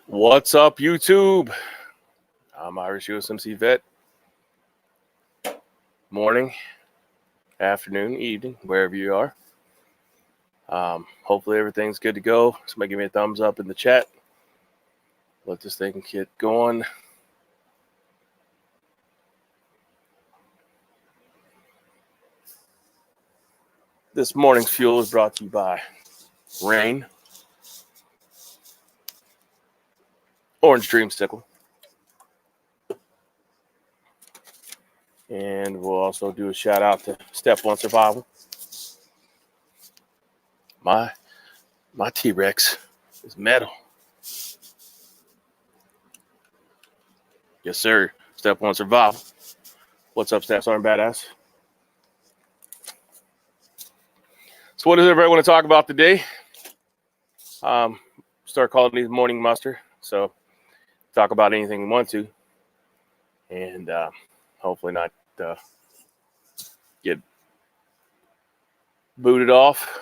What's up, YouTube? I'm Irish USMC Vet. Morning, afternoon, evening, wherever you are. Hopefully everything's good to go. Somebody give me a thumbs up in the chat. Let this thing get going. This morning's fuel is brought to you by Rain, Orange Dreamsicle, and we'll also do a shout out to Step 1 Survival. My T-Rex is metal. Yes, sir. Step 1 Survival. What's up, Step Sergeant Badass? So what does everybody want to talk about today? Start calling these morning muster. So talk about anything we want to. And hopefully not get booted off.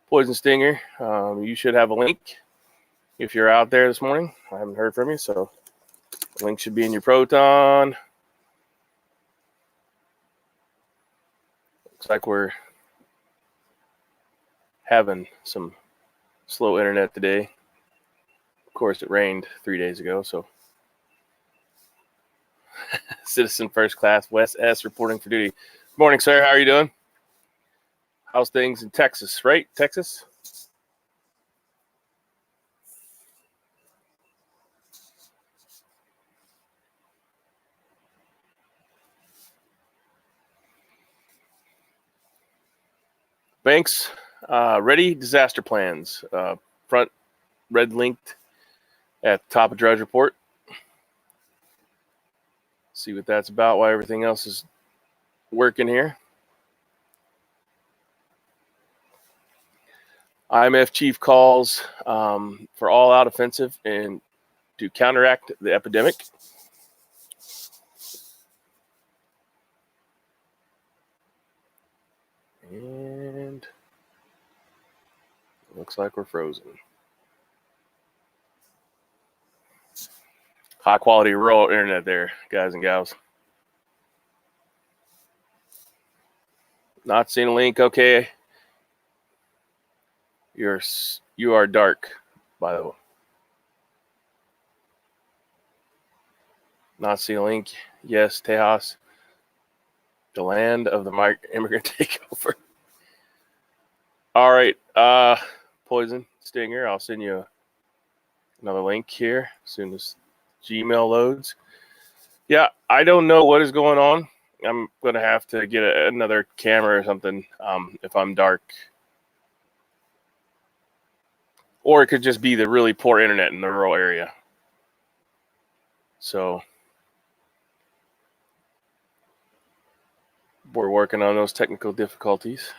Poison Stinger. You should have a link if you're out there this morning. I haven't heard from you, so the link should be in your Proton. Looks like we're having some slow internet today. Of course, it rained 3 days ago, so Citizen First Class Wes S reporting for duty. Good morning, sir. How are you doing? How's things in Texas, right? Texas? Banks, ready disaster plans. Front red linked at the top of Drudge Report. See what that's about, why everything else is working here. IMF chief calls for all-out offensive and to counteract the epidemic. And looks like we're frozen. High quality rural internet there, guys and gals. Not seeing a link. Okay. You are dark, by the way. Not seeing a link. Yes, Tejas. The land of the immigrant takeover. All right. Poison Stinger. I'll send you another link here as soon as Gmail loads. Yeah, I don't know what is going on. I'm going to have to get another camera or something if I'm dark. Or it could just be the really poor internet in the rural area. So we're working on those technical difficulties.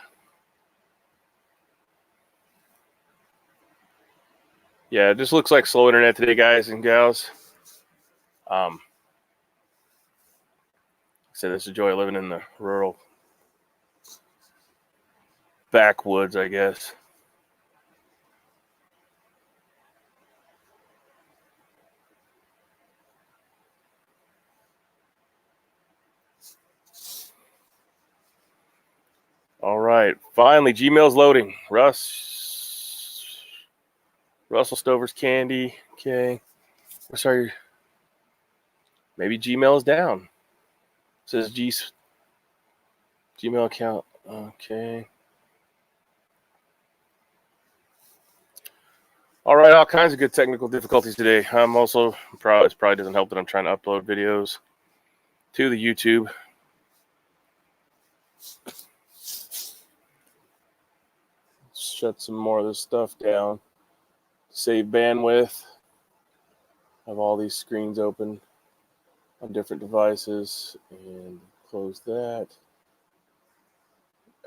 Yeah, it just looks like slow internet today, guys and gals. So this is the joy of living in the rural backwoods, I guess. All right, finally, Gmail's loading. Russell Stover's Candy. Okay. Sorry. Maybe Gmail is down. It says Gmail account. Okay. All right, all kinds of good technical difficulties today. It probably doesn't help that I'm trying to upload videos to the YouTube. Shut some more of this stuff down. Save bandwidth. Have all these screens open on different devices and close that.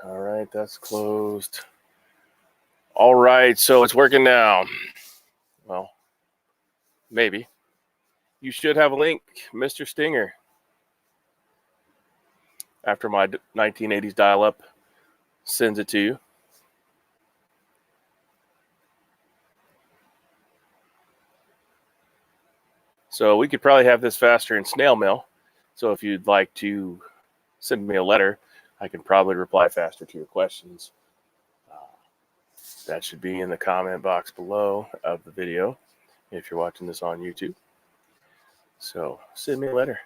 All right, that's closed. All right, so it's working now. Well, maybe. You should have a link, Mr. Stinger. After my 1980s dial-up sends it to you. So we could probably have this faster in snail mail. So if you'd like to send me a letter, I can probably reply faster to your questions. That should be in the comment box below of the video if you're watching this on YouTube. So send me a letter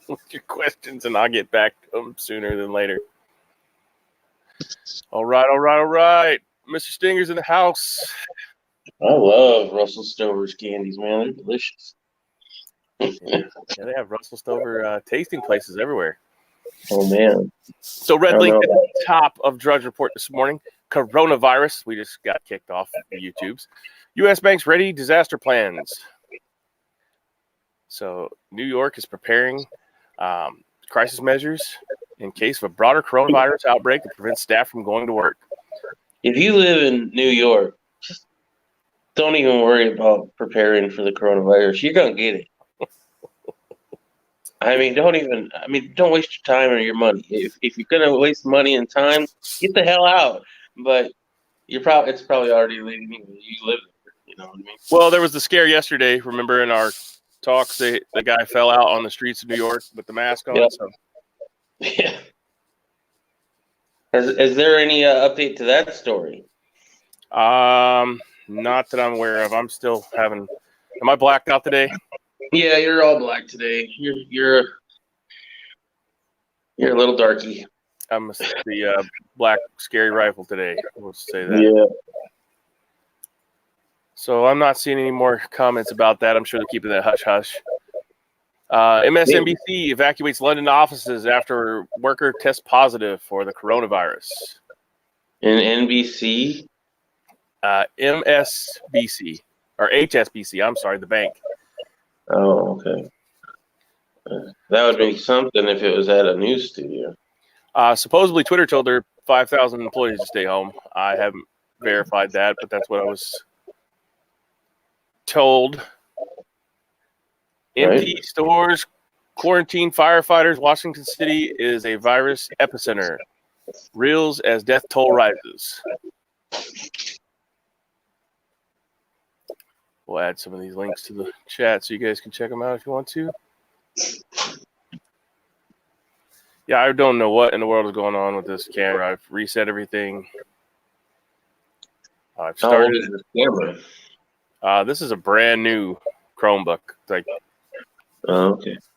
with your questions, and I'll get back to them sooner than later. All right. Mr. Stinger's in the house. I love Russell Stover's candies, man. They're delicious. Yeah, they have Russell Stover tasting places everywhere. Oh, man. So red link at the top of Drudge Report this morning. Coronavirus. We just got kicked off the YouTubes. U.S. banks ready. Disaster plans. So New York is preparing crisis measures in case of a broader coronavirus outbreak that prevents staff from going to work. If you live in New York, just don't even worry about preparing for the coronavirus. You're going to get it. Don't waste your time or your money. If you're going to waste money and time, get the hell out. But it's probably already leaving you. You live there. You know what I mean? Well, there was the scare yesterday. Remember in our talks, the guy fell out on the streets of New York with the mask on. Yep. So. Yeah. Is there any update to that story? Not that I'm aware of. I'm still having. Am I blacked out today? Yeah, you're all black today. You're a little darky. I'm the black scary rifle today. We'll say that. Yeah. So I'm not seeing any more comments about that. I'm sure they're keeping that hush hush. MSNBC evacuates London offices after worker tests positive for the coronavirus. And NBC? MSBC or HSBC. I'm sorry, the bank. Oh, okay. That would be something if it was at a news studio. Supposedly, Twitter told their 5,000 employees to stay home. I haven't verified that, but that's what I was told. Empty stores, quarantine firefighters. Washington City is a virus epicenter. Reels as death toll rises. We'll add some of these links to the chat so you guys can check them out if you want to. Yeah, I don't know what in the world is going on with this camera. I've reset everything. I've started. How old is this camera? This is a brand new Chromebook. It's like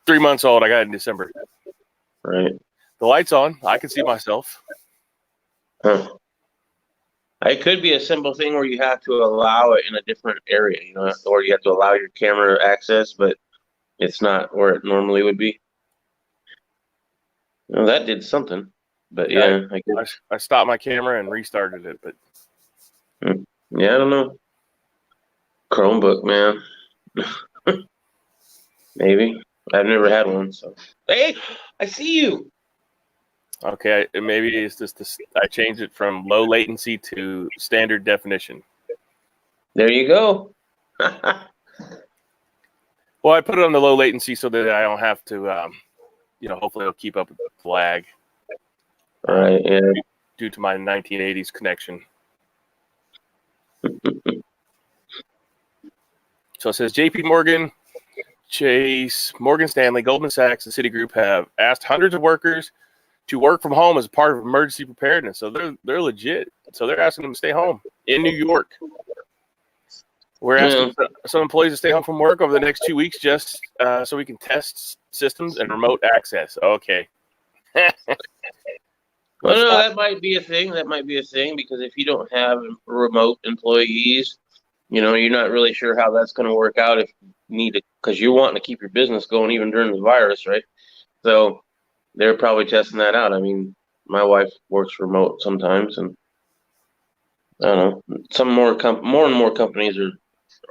3 months old. I got it in December. Right. The light's on. I can see myself. Huh. It could be a simple thing where you have to allow it in a different area, or you have to allow your camera access, but it's not where it normally would be. Well, that did something, but yeah, I stopped my camera and restarted it, but yeah, I don't know. Chromebook, man. Maybe I've never had one, so hey, I see you. Okay, maybe it's just this. I changed it from low latency to standard definition. There you go. Well, I put it on the low latency so that I don't have to, hopefully it'll keep up with the lag. All right, yeah. Due to my 1980s connection. So it says JP Morgan, Chase, Morgan Stanley, Goldman Sachs, and Citigroup have asked hundreds of workers to work from home as a part of emergency preparedness. So they're legit. So they're asking them to stay home in New York. We're asking some employees to stay home from work over the next 2 weeks just so we can test systems and remote access. Okay. Well, no, that might be a thing. Because if you don't have remote employees, you're not really sure how that's going to work out if you need it, because you're wanting to keep your business going even during the virus, right? So they're probably testing that out. I mean, my wife works remote sometimes, and I don't know. Some more and more companies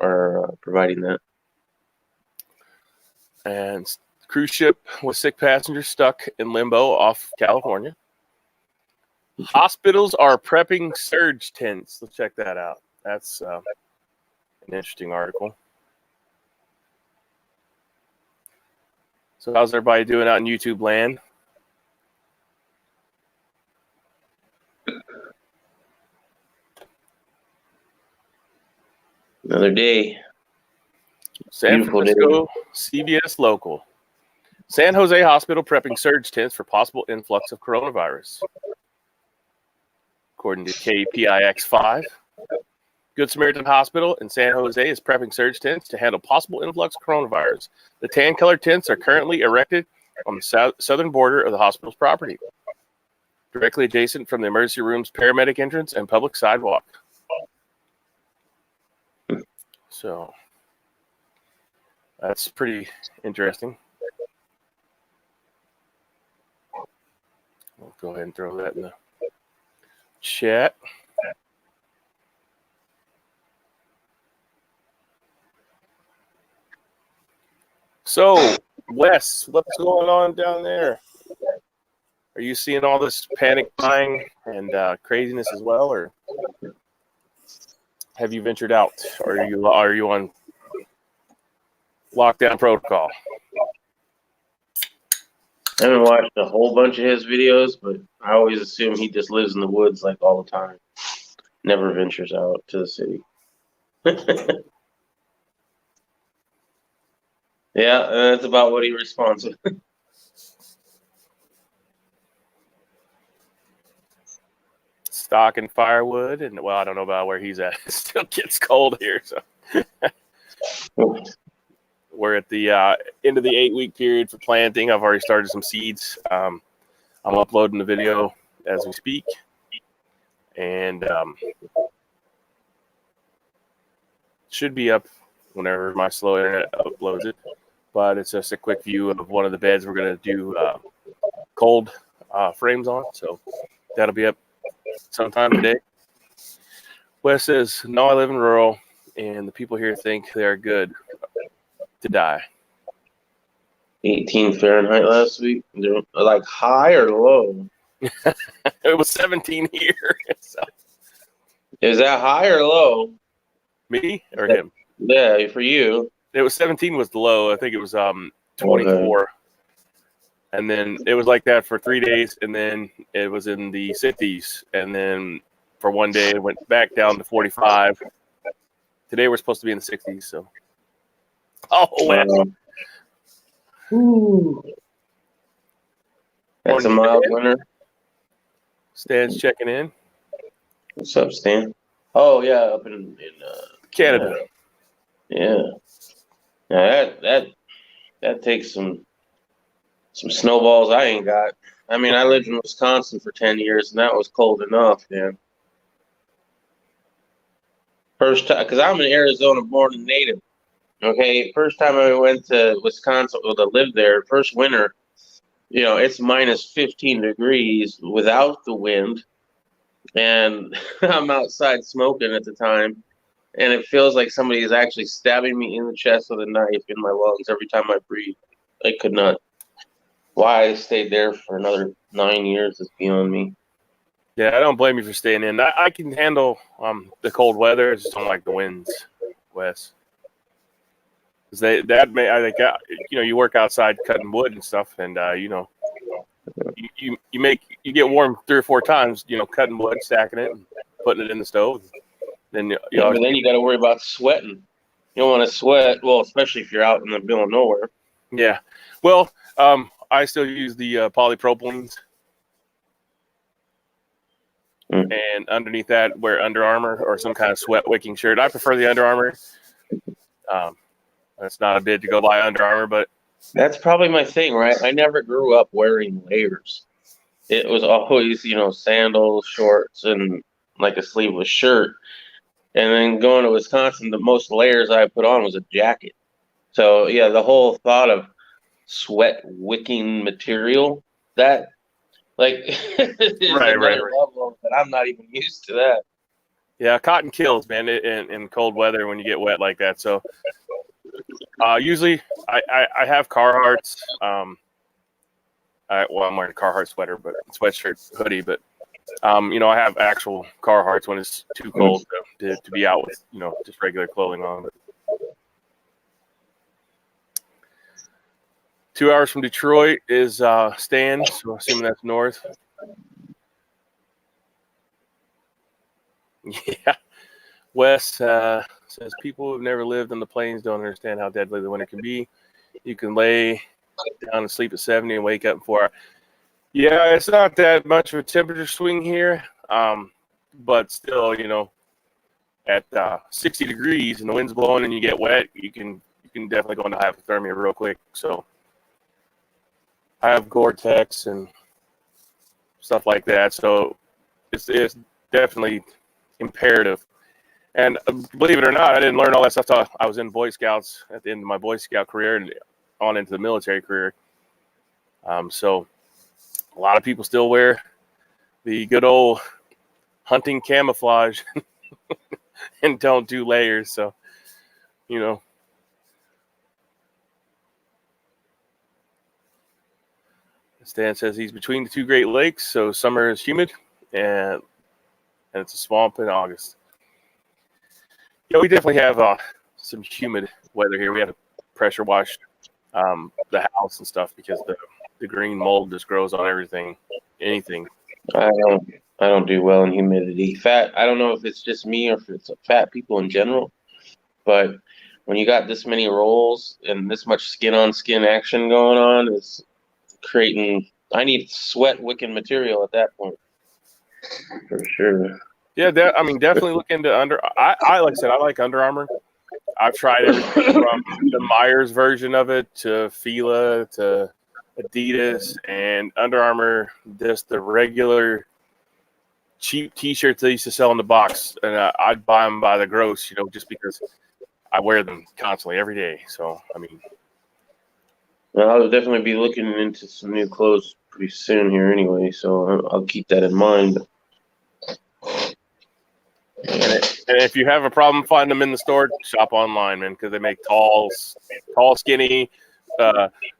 are providing that. And cruise ship with sick passengers stuck in limbo off California. Hospitals are prepping surge tents. Let's check that out. That's an interesting article. So how's everybody doing out in YouTube land? Another day. San Beautiful day. Francisco CBS Local. San Jose Hospital prepping surge tents for possible influx of coronavirus. According to KPIX5, Good Samaritan Hospital in San Jose is prepping surge tents to handle possible influx of coronavirus. The tan-colored tents are currently erected on the southern border of the hospital's property, directly adjacent from the emergency room's paramedic entrance and public sidewalk. So that's pretty interesting. We'll go ahead and throw that in the chat. So, Wes, what's going on down there? Are you seeing all this panic buying and craziness as well, or have you ventured out, or are you on lockdown protocol? I haven't watched a whole bunch of his videos, but I always assume he just lives in the woods like all the time. Never ventures out to the city. Yeah, that's about what he responds with. Stocking firewood, and well, I don't know about where he's at. It still gets cold here, so we're at the end of the 8-week period for planting. I've already started some seeds. I'm uploading the video as we speak, and should be up whenever my slow internet uploads it. But it's just a quick view of one of the beds we're going to do cold frames on, so that'll be up sometime today. Wes says, no, I live in rural, and the people here think they are good to die. 18 Fahrenheit last week. They're like high or low? It was 17 here. So. Is that high or low? Me or him? Yeah, for you. It was 17 was the low. I think it was 24. Okay. And then it was like that for 3 days, and then it was in the 60s. And then for one day, it went back down to 45. Today, we're supposed to be in the 60s. So, wow. That's a mild winter. Stan's checking in. What's up, Stan? Oh, yeah, up in Canada. Yeah. That takes some snowballs I ain't got. I mean, I lived in Wisconsin for 10 years, and that was cold enough, man. First time, because I'm an Arizona born and native. Okay, first time I went to Wisconsin, well, to live there, first winter, you know, it's minus 15 degrees without the wind, and I'm outside smoking at the time, and it feels like somebody is actually stabbing me in the chest with a knife in my lungs every time I breathe. I could not. Why I stayed there for another 9 years is beyond me. Yeah, I don't blame you for staying in. I can handle the cold weather. I just don't like the winds, Wes. Because you work outside cutting wood and stuff, and you get warm 3 or 4 times, cutting wood, stacking it, and putting it in the stove. Then but then you got to worry about sweating. You don't want to sweat, well, especially if you're out in the middle of nowhere. Yeah, well, I still use the polypropylenes. And underneath that, wear Under Armour or some kind of sweat-wicking shirt. I prefer the Under Armour. That's not a bid to go buy Under Armour, but that's probably my thing, right? I never grew up wearing layers. It was always, sandals, shorts, and like a sleeveless shirt. And then going to Wisconsin, the most layers I put on was a jacket. So yeah, the whole thought of sweat-wicking material, that is another level that I'm not even used to that. Yeah, cotton kills, man, in cold weather when you get wet like that. So usually I have Carhartts. I'm wearing a Carhartt sweater, but sweatshirt, hoodie. But I have actual Carhartts when it's too cold to be out with just regular clothing on. But 2 hours from Detroit is Stan, so assuming that's north. Yeah, Wes, says people who've never lived in the plains don't understand how deadly the winter can be. You can lay down and sleep at 70 and wake up in 4 hours. Yeah, it's not that much of a temperature swing here, but still, at 60 degrees and the wind's blowing and you get wet, you can definitely go into hypothermia real quick. So I have Gore-Tex and stuff like that. So it's definitely imperative. And believe it or not, I didn't learn all that stuff till I was in Boy Scouts at the end of my Boy Scout career and on into the military career. So a lot of people still wear the good old hunting camouflage and don't do layers. So, Stan says he's between the two Great Lakes, so summer is humid and it's a swamp in August. Yeah, we definitely have some humid weather here. We have to pressure wash the house and stuff because the green mold just grows on anything. I don't do well in humidity. I don't know if it's just me or if it's fat people in general, but when you got this many rolls and this much skin on skin action going on, it's creating. I need sweat wicking material at that point, for sure. Yeah, definitely look into I like I said, I like Under Armour. I've tried everything from the Myers version of it to Fila to Adidas and Under Armour. Just the regular cheap T-shirts they used to sell in the box, and I'd buy them by the gross, just because I wear them constantly every day. So Well, I'll definitely be looking into some new clothes pretty soon here, anyway. So I'll keep that in mind. And if you have a problem finding them in the store, shop online, man, because they make tall, skinny,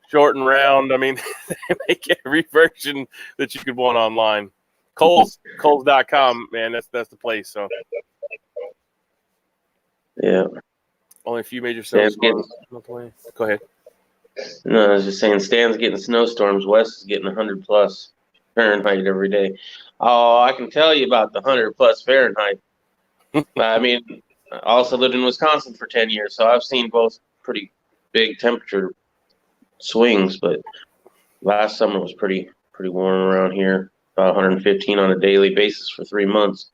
short and round. They make every version that you could want online. Kohl's.com, man, that's the place. So yeah, only a few major stores. Go ahead. No, I was just saying, Stan's getting snowstorms. Wes is getting 100+ Fahrenheit every day. Oh, I can tell you about the 100+ Fahrenheit. I also lived in Wisconsin for 10 years, so I've seen both pretty big temperature swings. But last summer was pretty warm around here, about 115 on a daily basis for 3 months.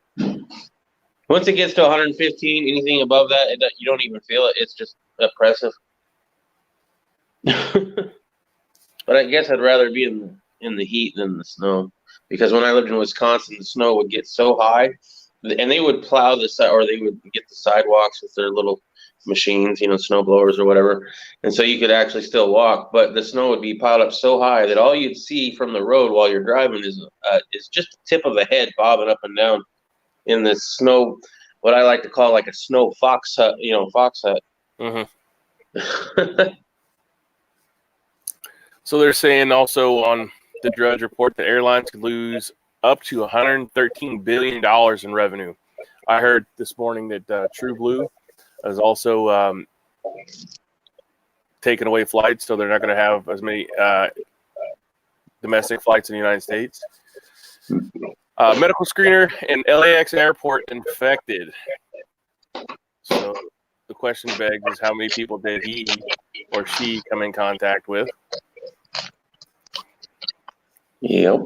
Once it gets to 115, anything above that, you don't even feel it. It's just oppressive. But I guess I'd rather be in the heat than the snow, because when I lived in Wisconsin, the snow would get so high, and they would plow the side, or they would get the sidewalks with their little machines, snow blowers or whatever, and so you could actually still walk, but the snow would be piled up so high that all you'd see from the road while you're driving is just the tip of a head bobbing up and down in this snow, what I like to call like a snow fox hut, fox hut. Mm-hmm. So they're saying also on the Drudge Report that airlines could lose up to $113 billion in revenue. I heard this morning that True Blue is also taking away flights, so they're not going to have as many domestic flights in the United States. Medical screener in LAX airport infected. So the question begs is how many people did he or she come in contact with? Yep.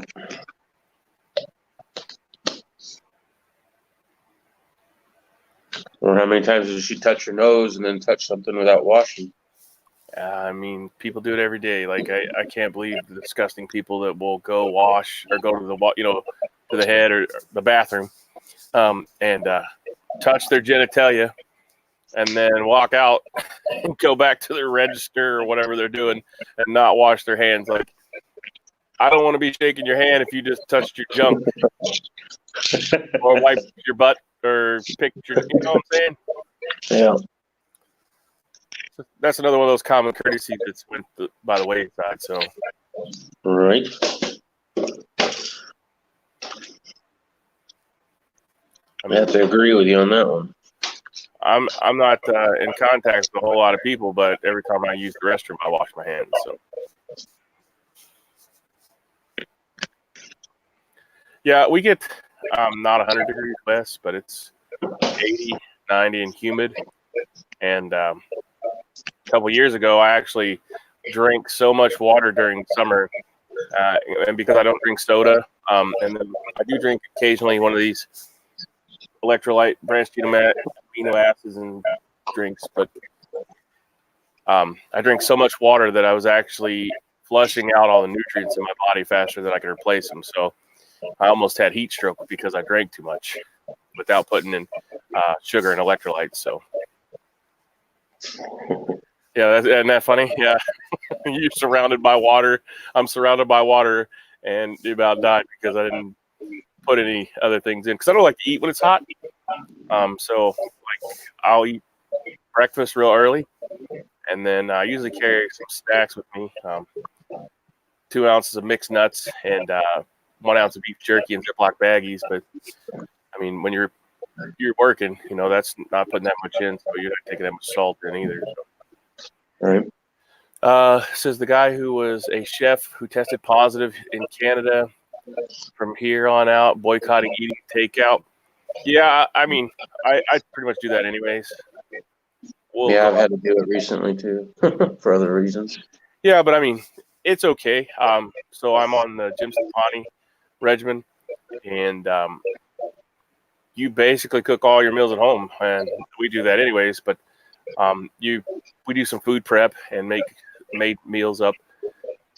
Or how many times does she touch her nose and then touch something without washing? People do it every day. Like I can't believe the disgusting people that will go wash or go to the to the head or the bathroom, and touch their genitalia, and then walk out and go back to their register or whatever they're doing and not wash their hands. Like, I don't want to be shaking your hand if you just touched your junk or wiped your butt or picked your, you know what I'm saying? Yeah. That's another one of those common courtesies that's went by the wayside. So, Right. I have to agree with you on that one. I'm not in contact with a whole lot of people, but every time I use the restroom, I wash my hands. So, yeah, we get not 100 degrees west, but it's 80, 90, and humid. And a couple years ago, I actually drank so much water during summer, and because I don't drink soda, and then I do drink occasionally one of these electrolyte branched amino acids and drinks, but I drink so much water that I was actually flushing out all the nutrients in my body faster than I could replace them. So I almost had heat stroke because I drank too much without putting in sugar and electrolytes. So yeah, isn't that funny? Yeah, you're surrounded by water. I'm surrounded by water, and you about died because I didn't put any other things in because I don't like to eat when it's hot. So like I'll eat breakfast real early, and then I usually carry some snacks with me. 2 ounces of mixed nuts and 1 ounce of beef jerky in Ziploc baggies. But I mean, when you're working, that's not putting that much in, so you're not taking that much salt in either. So. Right. Says the guy who was a chef who tested positive in Canada, from here on out boycotting eating takeout. Yeah, I mean, I pretty much do that anyways. I've had to do it recently too, for other reasons. Yeah, but I mean, it's okay. So I'm on the Jim Stefani regimen, and you basically cook all your meals at home, and we do that anyways. But we do some food prep and made meals up.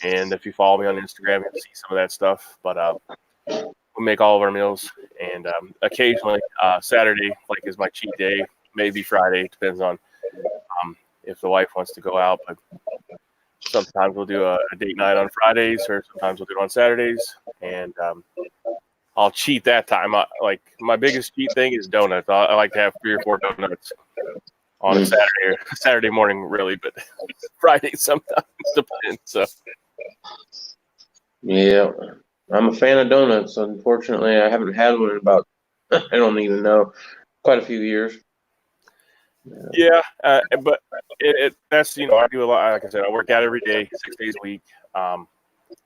And if you follow me on Instagram, you'll see some of that stuff. But we make all of our meals, and occasionally Saturday, like, is my cheat day. Maybe Friday, depends on if the wife wants to go out. But sometimes we'll do a date night on Fridays, or sometimes we'll do it on Saturdays. And I'll cheat that time. Like, my biggest cheat thing is donuts. I like to have 3 or 4 donuts on a Saturday morning, really, but Friday sometimes depends. So. Yeah, I'm a fan of donuts. Unfortunately, I haven't had one in about, I don't even know, quite a few years. Yeah, but that's, I do a lot. Like I said, I work out every day, 6 days a week.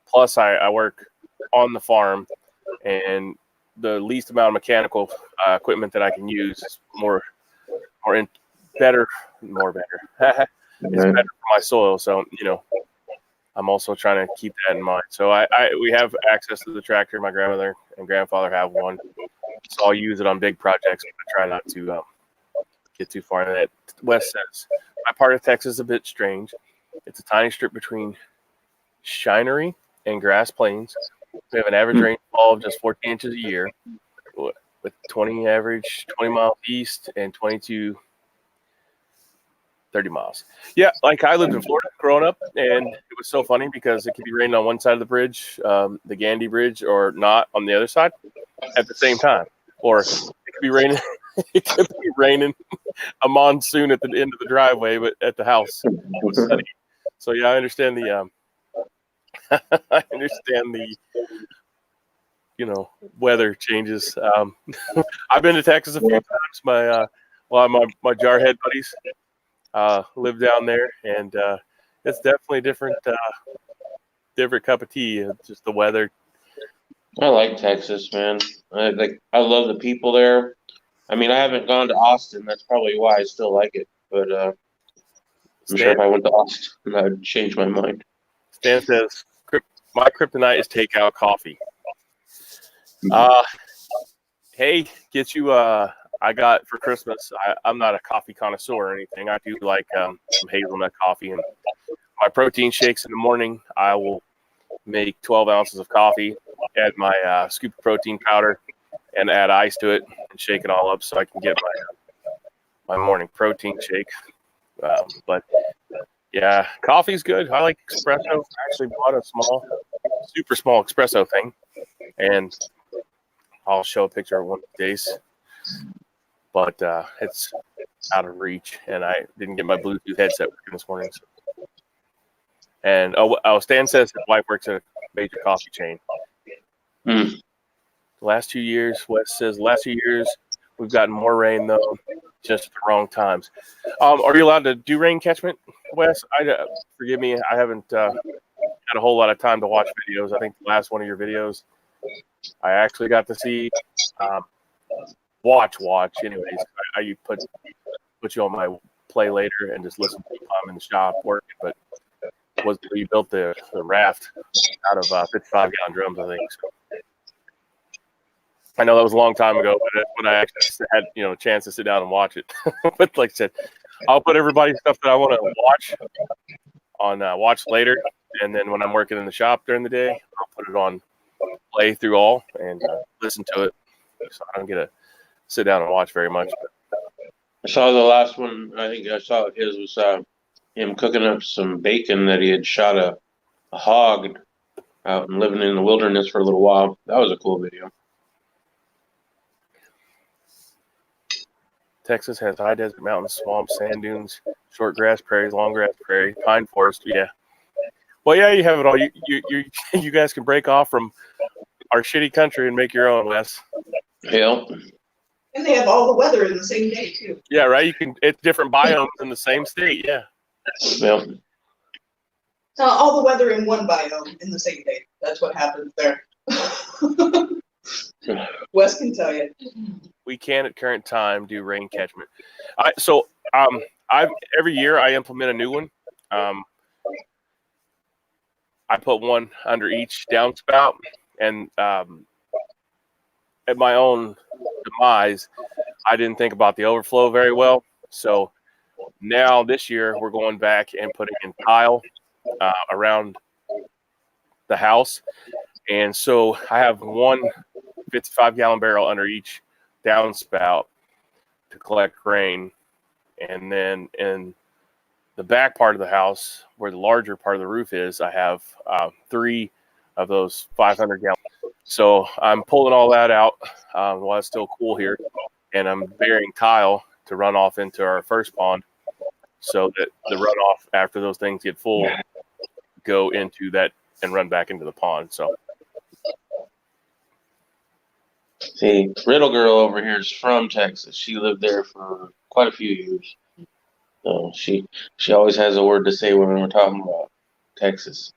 Plus, I work on the farm, and the least amount of mechanical equipment that I can use is better. It's better for my soil. So, I'm also trying to keep that in mind. So we have access to the tractor. My grandmother and grandfather have one, so I'll use it on big projects. But I try not to get too far into that. Wes says, my part of Texas is a bit strange. It's a tiny strip between Shinery and Grass Plains. We have an average rainfall of just 14 inches a year, with 20 miles east and 30 miles. Yeah, like, I lived in Florida growing up, and it was so funny because it could be raining on one side of the bridge, the Gandy Bridge, or not on the other side at the same time. Or it could be raining. It could be raining a monsoon at the end of the driveway, but at the house it was sunny. So yeah, I understand the weather changes. I've been to Texas a few times. My jarhead buddies live down there, and it's definitely different cup of tea. It's just the weather. I like Texas, man. I love the people there. I mean, I haven't gone to Austin. That's probably why I still like it. But I'm sure if I went to Austin, I would change my mind. Stan says, my kryptonite is takeout coffee. Hey, get you I got for Christmas, I'm not a coffee connoisseur or anything. I do like some hazelnut coffee. And my protein shakes in the morning, I will make 12 ounces of coffee, add my scoop of protein powder, and add ice to it, and shake it all up so I can get my morning protein shake. But yeah, coffee's good. I like espresso. I actually bought a super small espresso thing, and I'll show a picture of one of the days. But it's out of reach, and I didn't get my Bluetooth headset working this morning. So. And Stan says his wife works at a major coffee chain. The last 2 years, Wes says, we've gotten more rain, though, just at the wrong times. Are you allowed to do rain catchment, Wes? Forgive me, I haven't had a whole lot of time to watch videos. I think the last one of your videos, I actually got to see watch. Anyways, you put put you on my play later and just listen to it while I'm in the shop working. But was you built the raft out of 55-gallon drums, I think. So I know that was a long time ago, but that's when I actually had a chance to sit down and watch it. But like I said, I'll put everybody's stuff that I want to watch on watch later, and then when I'm working in the shop during the day, I'll put it on play through all and listen to it. So I don't get to sit down and watch very much. I saw the last one. I think I saw his was him cooking up some bacon that he had shot a hog out and living in the wilderness for a little while. That was a cool video. Texas has high desert mountains, swamps, sand dunes, short grass prairies, long grass prairie, pine forest. Yeah. Well, yeah, you have it all. You guys can break off from our shitty country and make your own, Wes. Yeah. And they have all the weather in the same day too. Yeah, right. It's different biomes in the same state. Yeah. Yeah. All the weather in one biome in the same day. That's what happens there. Wes can tell you. We can at current time do rain catchment. Every year I implement a new one. I put one under each downspout, and at my own demise, I didn't think about the overflow very well. So now this year we're going back and putting in tile around the house, and so I have one 55-gallon barrel under each downspout to collect rain, and then in the back part of the house where the larger part of the roof is, I have 3 of those 500-gallon. So I'm pulling all that out while it's still cool here, and I'm burying tile to run off into our first pond so that the runoff after those things get full go into that and run back into the pond. So see, Riddle Girl over here is from Texas. She lived there for quite a few years. So she always has a word to say when we're talking about Texas.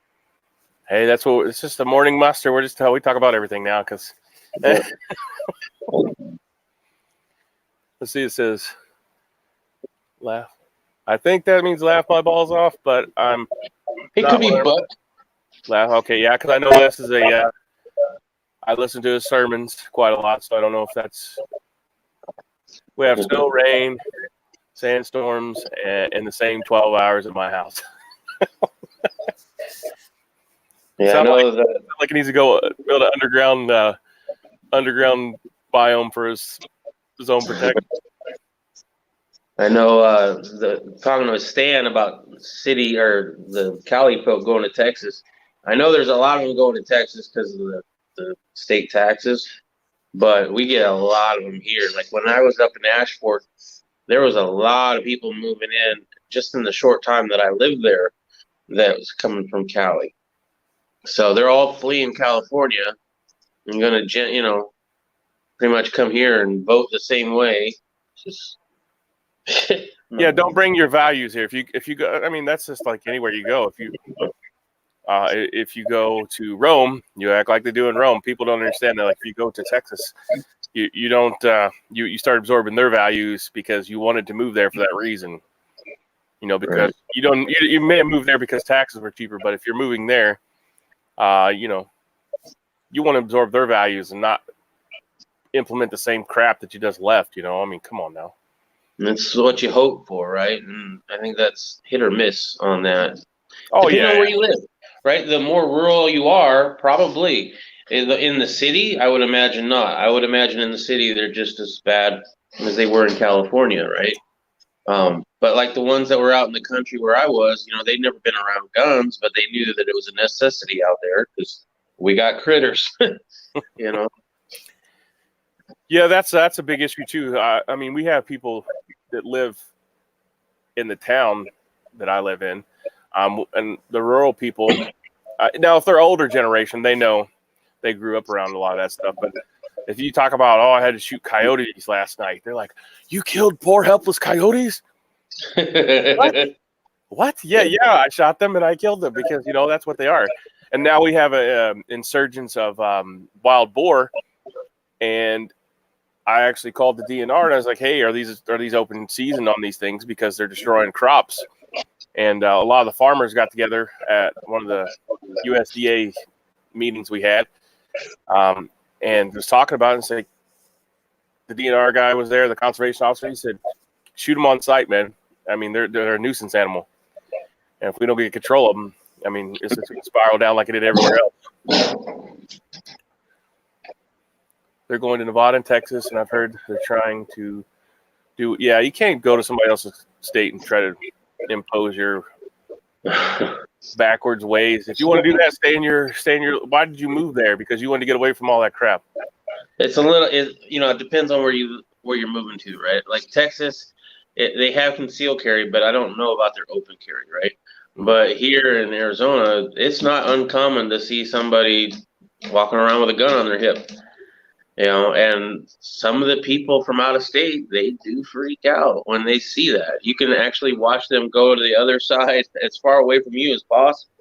Hey, it's just a morning muster. We talk about everything now because let's see, it says laugh. I think that means laugh my balls off, but it could be butt. Laugh. Okay, yeah, because I know this is I listen to his sermons quite a lot, so I don't know if that's. We have snow, rain, sandstorms, in the same 12 hours at my house. Yeah, I know that. Like he needs to go build an underground biome for his own protection. I know talking to Stan about city or the Cali folk going to Texas. I know there's a lot of them going to Texas because of the state taxes, but we get a lot of them here. Like when I was up in Ashford, there was a lot of people moving in just in the short time that I lived there that was coming from Cali. So they're all fleeing California and going to, pretty much come here and vote the same way. Just yeah, don't bring your values here. If you go, I mean, that's just like anywhere you go. If you go to Rome, you act like they do in Rome. People don't understand that. Like if you go to Texas, you don't you start absorbing their values because you wanted to move there for that reason. Because right. You may have moved there because taxes were cheaper, but if you're moving there, you want to absorb their values and not implement the same crap that you just left. I mean, come on now. That's what you hope for, right? And I think that's hit or miss on that. Oh, depending yeah. on where you live, right? The more rural you are, probably. In the city, I would imagine not. I would imagine in the city they're just as bad as they were in California, right? But like the ones that were out in the country where I was, they'd never been around guns, but they knew that it was a necessity out there because we got critters, Yeah, that's a big issue too. I mean, we have people that live in the town that I live in, and the rural people. Now, if they're older generation, they know they grew up around a lot of that stuff. But if you talk about, I had to shoot coyotes last night, they're like, "You killed poor helpless coyotes?" What? Yeah, I shot them and I killed them because that's what they are. And now we have a insurgence of wild boar, and I actually called the DNR and I was like, hey, are these open season on these things because they're destroying crops? And a lot of the farmers got together at one of the USDA meetings we had, and was talking about it and said, the DNR guy was there, the conservation officer. He said, shoot them on sight, man. I mean, they're a nuisance animal. And if we don't get control of them, I mean, it's just going to spiral down like it did everywhere else. They're going to Nevada and Texas, and I've heard they're trying to do. Yeah, you can't go to somebody else's state and try to impose your backwards ways. If you want to do that, stay in your. Why did you move there? Because you wanted to get away from all that crap. It's a little. It depends on where you're moving to, right? Like Texas, they have concealed carry, but I don't know about their open carry, right? But here in Arizona, it's not uncommon to see somebody walking around with a gun on their hip. And some of the people from out of state, they do freak out when they see that. You can actually watch them go to the other side as far away from you as possible.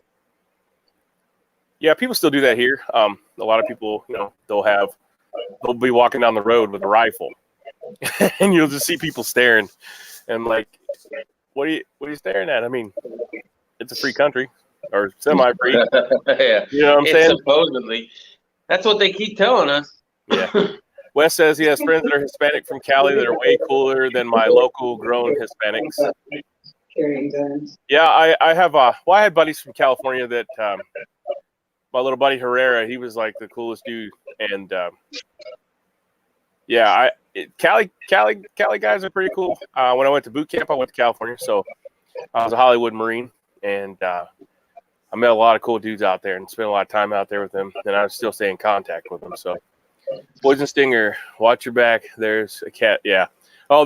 Yeah, people still do that here. A lot of people, they'll be walking down the road with a rifle, and you'll just see people staring, and like, what are you staring at? I mean, it's a free country, or semi-free. Yeah, you know what I'm saying? Supposedly, that's what they keep telling us. Yeah. Wes says he has friends that are Hispanic from Cali that are way cooler than my local grown Hispanics. Carrying guns. Yeah, I have I had buddies from California that my little buddy Herrera, he was like the coolest dude, and Cali guys are pretty cool. When I went to boot camp, I went to California, so I was a Hollywood Marine, and I met a lot of cool dudes out there and spent a lot of time out there with them, and I still stay in contact with them. So, Poison Stinger, watch your back. There's a cat. Yeah. Oh,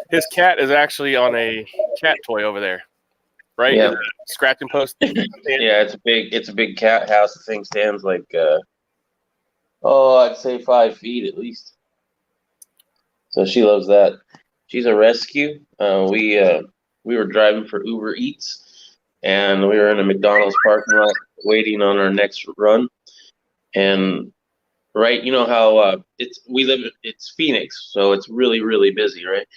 his cat is actually on a cat toy over there, right? Yeah. Scratching post. Yeah, it's a big cat house. The thing stands like, I'd say 5 feet at least. So she loves that. She's a rescue. We were driving for Uber Eats, and we were in a McDonald's parking lot waiting on our next run. And right, you know how it's Phoenix, so it's really, really busy, right?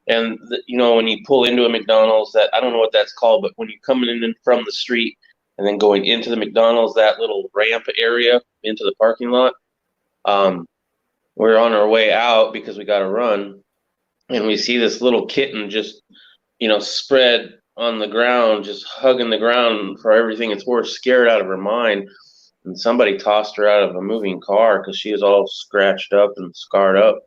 And when you pull into a McDonald's, that I don't know what that's called, but when you're coming in from the street and then going into the McDonald's, that little ramp area into the parking lot, we're on our way out because we got to run, and we see this little kitten just, spread on the ground, just hugging the ground for everything it's worth, scared out of her mind. And somebody tossed her out of a moving car because she was all scratched up and scarred up.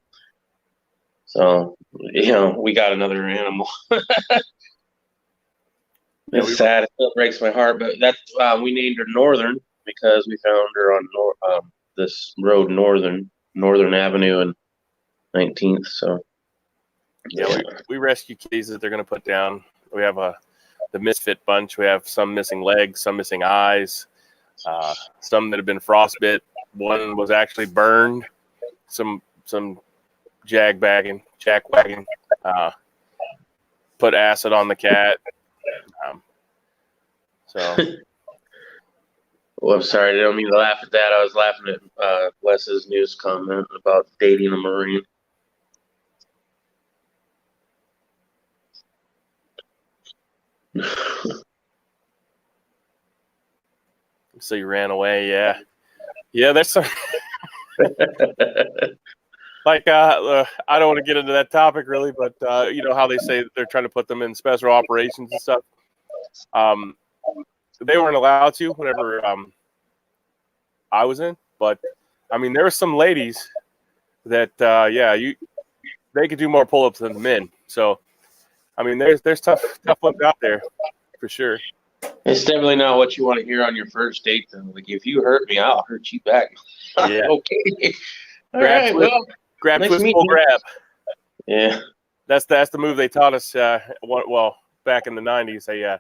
So, we got another animal. It's sad. It still breaks my heart, but that's we named her Northern because we found her on this road, Northern Avenue and 19th. So, yeah, we rescue kitties that they're going to put down. We have the misfit bunch. We have some missing legs, some missing eyes. Some that have been frostbit. One was actually burned. Some jackwagging. Put acid on the cat. Well, I'm sorry. I don't mean to laugh at that. I was laughing at Wes's news comment about dating a Marine. So you ran away, yeah. That's some like I don't want to get into that topic really, but you know how they say that they're trying to put them in special operations and stuff. They weren't allowed to whenever I was in, but I mean there were some ladies that they could do more pull-ups than the men. So I mean there's tough ones out there for sure. It's definitely not what you want to hear on your first date, though. Like, if you hurt me, I'll hurt you back. Yeah. Okay. All grab, right. twist, Well, grab, nice twist, meeting pull, you. grab. Yeah. That's the move they taught us. Well, back in the 90s,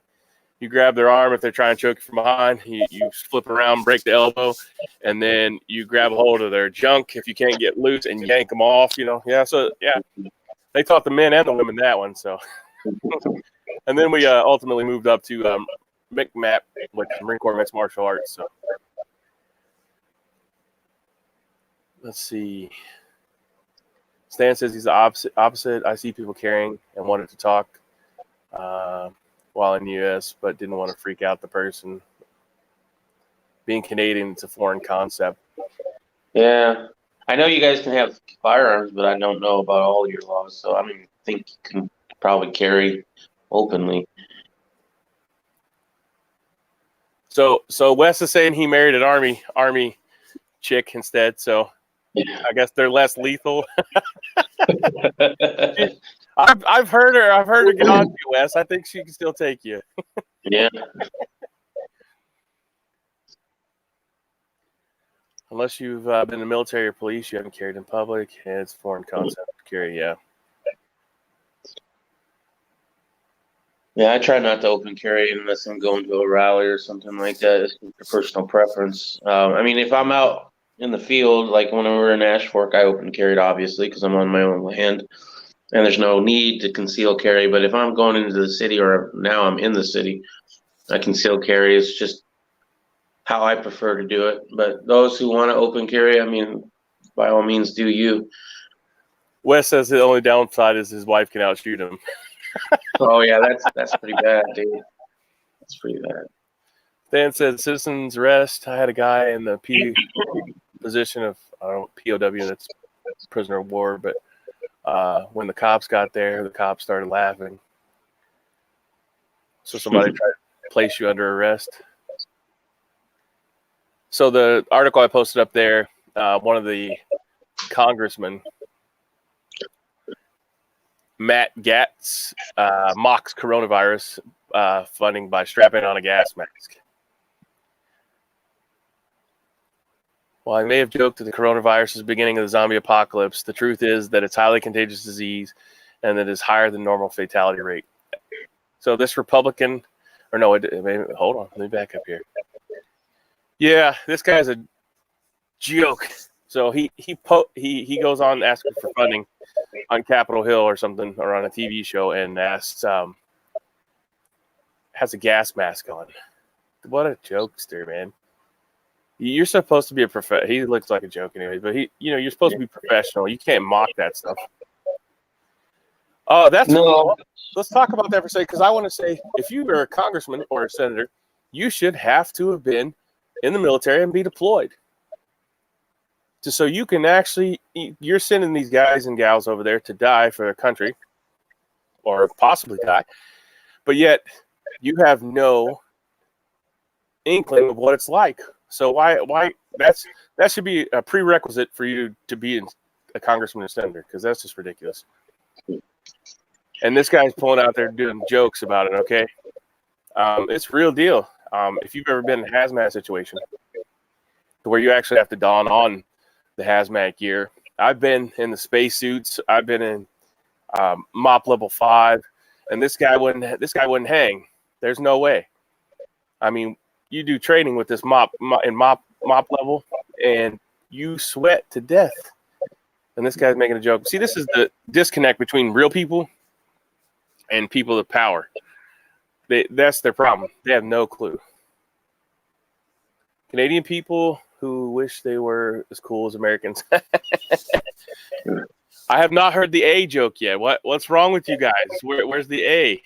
you grab their arm if they're trying to choke you from behind. You flip around, break the elbow, and then you grab a hold of their junk if you can't get loose and yank them off. So they taught the men and the women that one. So, and then we ultimately moved up to MCMAP, which is Marine Corps Mixed Martial Arts. So let's see. Stan says he's the opposite. I see people carrying and wanted to talk while in the U.S., but didn't want to freak out the person. Being Canadian, it's a foreign concept. Yeah. I know you guys can have firearms, but I don't know about all your laws. So, I mean, I think you can probably carry openly. So Wes is saying he married an army chick instead. So I guess they're less lethal. I've heard her get on you, Wes. I think she can still take you. Yeah. Unless you've been in the military or police, you haven't carried in public. And it's a foreign concept to carry, yeah. Yeah, I try not to open carry unless I'm going to a rally or something like that. It's a personal preference. I mean, if I'm out in the field, like when we were in Ash Fork, I open carried, obviously, because I'm on my own land. And there's no need to conceal carry. But if I'm going into the city or now I'm in the city, I conceal carry. It's just how I prefer to do it. But those who want to open carry, I mean, by all means, do you. Wes says the only downside is his wife can outshoot him. Oh, yeah, that's pretty bad, dude. That's pretty bad. Dan said citizens arrest. I had a guy in the position of, I don't know, POW, that's prisoner of war, but when the cops got there, the cops started laughing. So somebody tried to place you under arrest. So the article I posted up there, one of the congressmen, Matt Gaetz, mocks coronavirus funding by strapping on a gas mask. While I may have joked that the coronavirus is the beginning of the zombie apocalypse, the truth is that it's highly contagious disease and that it is higher than normal fatality rate. So this Republican, or no, hold on, let me back up here. Yeah, this guy's a joke. So he goes on asking for funding on Capitol Hill or something, or on a TV show, and asks, has a gas mask on. What a jokester, man. You're supposed to be a he looks like a joke anyway, but you're supposed to be professional. You can't mock that stuff. Oh, let's talk about that for a second, because I want to say, if you are a congressman or a senator, you should have to have been in the military and be deployed. So you can actually, you're sending these guys and gals over there to die for their country, or possibly die, but yet you have no inkling of what it's like. So why that should be a prerequisite for you to be a congressman or senator, because that's just ridiculous. And this guy's pulling out there doing jokes about it. Okay, it's real deal. If you've ever been in a hazmat situation, where you actually have to don on the hazmat gear, I've been in the space suits. I've been in MOP level 5, and this guy wouldn't hang. There's no way. I mean, you do training with this MOP level, and you sweat to death. And this guy's making a joke. See, this is the disconnect between real people and people of power. That's their problem. They have no clue. Canadian people who wish they were as cool as Americans. I have not heard the A joke yet. What's wrong with you guys? Where's the A?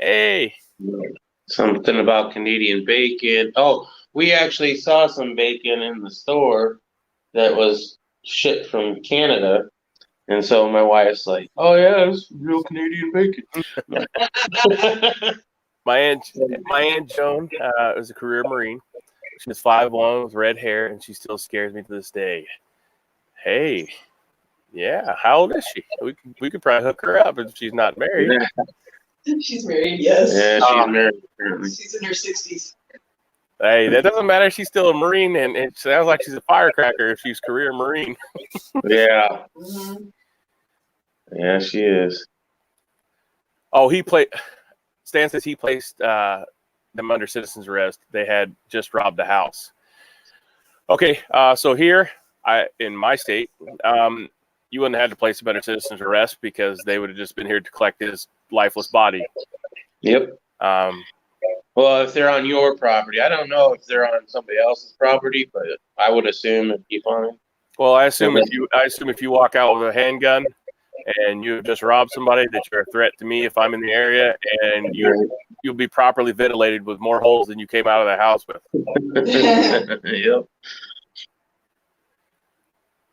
A. Something about Canadian bacon. Oh, we actually saw some bacon in the store that was shipped from Canada. And so my wife's like, oh, yeah, it's real Canadian bacon. My aunt Joan was a career Marine. She was 5'1" with red hair, and she still scares me to this day. Hey, yeah, how old is she? We could probably hook her up if she's not married. She's married, yes. Yeah, she's married. Apparently. She's in her 60s. Hey, that doesn't matter. She's still a Marine, and it sounds like she's a firecracker if she's career Marine. Yeah. Mm-hmm. Yeah, she is. Oh, Stan says he placed them under citizen's arrest. They had just robbed the house. Okay, so here, in my state, you wouldn't have had to place him under citizen's arrest because they would have just been here to collect his lifeless body. Yep. Well, if they're on your property, I don't know if they're on somebody else's property, but I would assume it'd be fine. Well, I assume if you walk out with a handgun and you have just robbed somebody, that you're a threat to me if I'm in the area, and you'll be properly ventilated with more holes than you came out of the house with. Yep.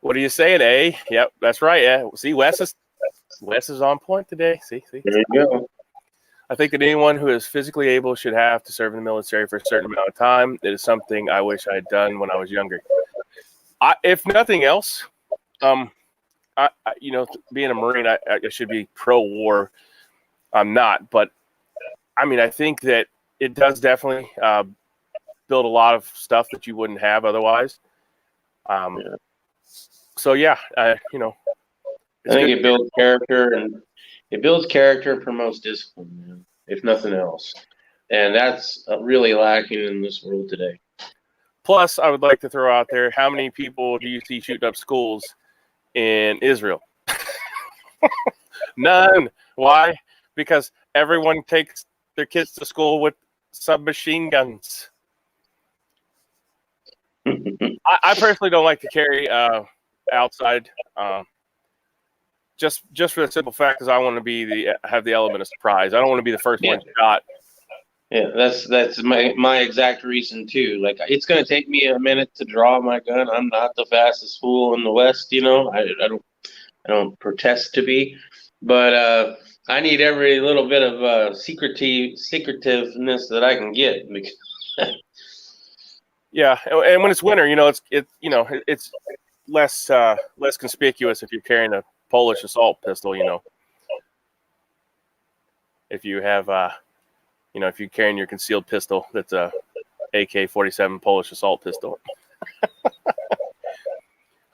What are you saying, eh? Yep, that's right. Yeah. See, Wes is on point today. See. There you go. I think that anyone who is physically able should have to serve in the military for a certain amount of time. It is something I wish I had done when I was younger. If nothing else, being a Marine, I should be pro-war. I'm not, but I mean, I think that it does definitely build a lot of stuff that you wouldn't have otherwise. So yeah, I think it builds character, and promotes discipline, man, if nothing else. And that's really lacking in this world today. Plus, I would like to throw out there, how many people do you see shooting up schools in Israel? None. Why? Because everyone takes their kids to school with submachine guns. I personally don't like to carry outside, just for the simple fact is I want to have the element of surprise. I don't want to be the first one shot. Yeah, that's my exact reason too. Like, it's gonna take me a minute to draw my gun. I'm not the fastest fool in the West, I don't protest to be, but I need every little bit of secretiveness that I can get. Yeah, and when it's winter, it's less conspicuous if you're carrying a Polish assault pistol. If you have if you're carrying your concealed pistol, that's a AK-47 Polish assault pistol.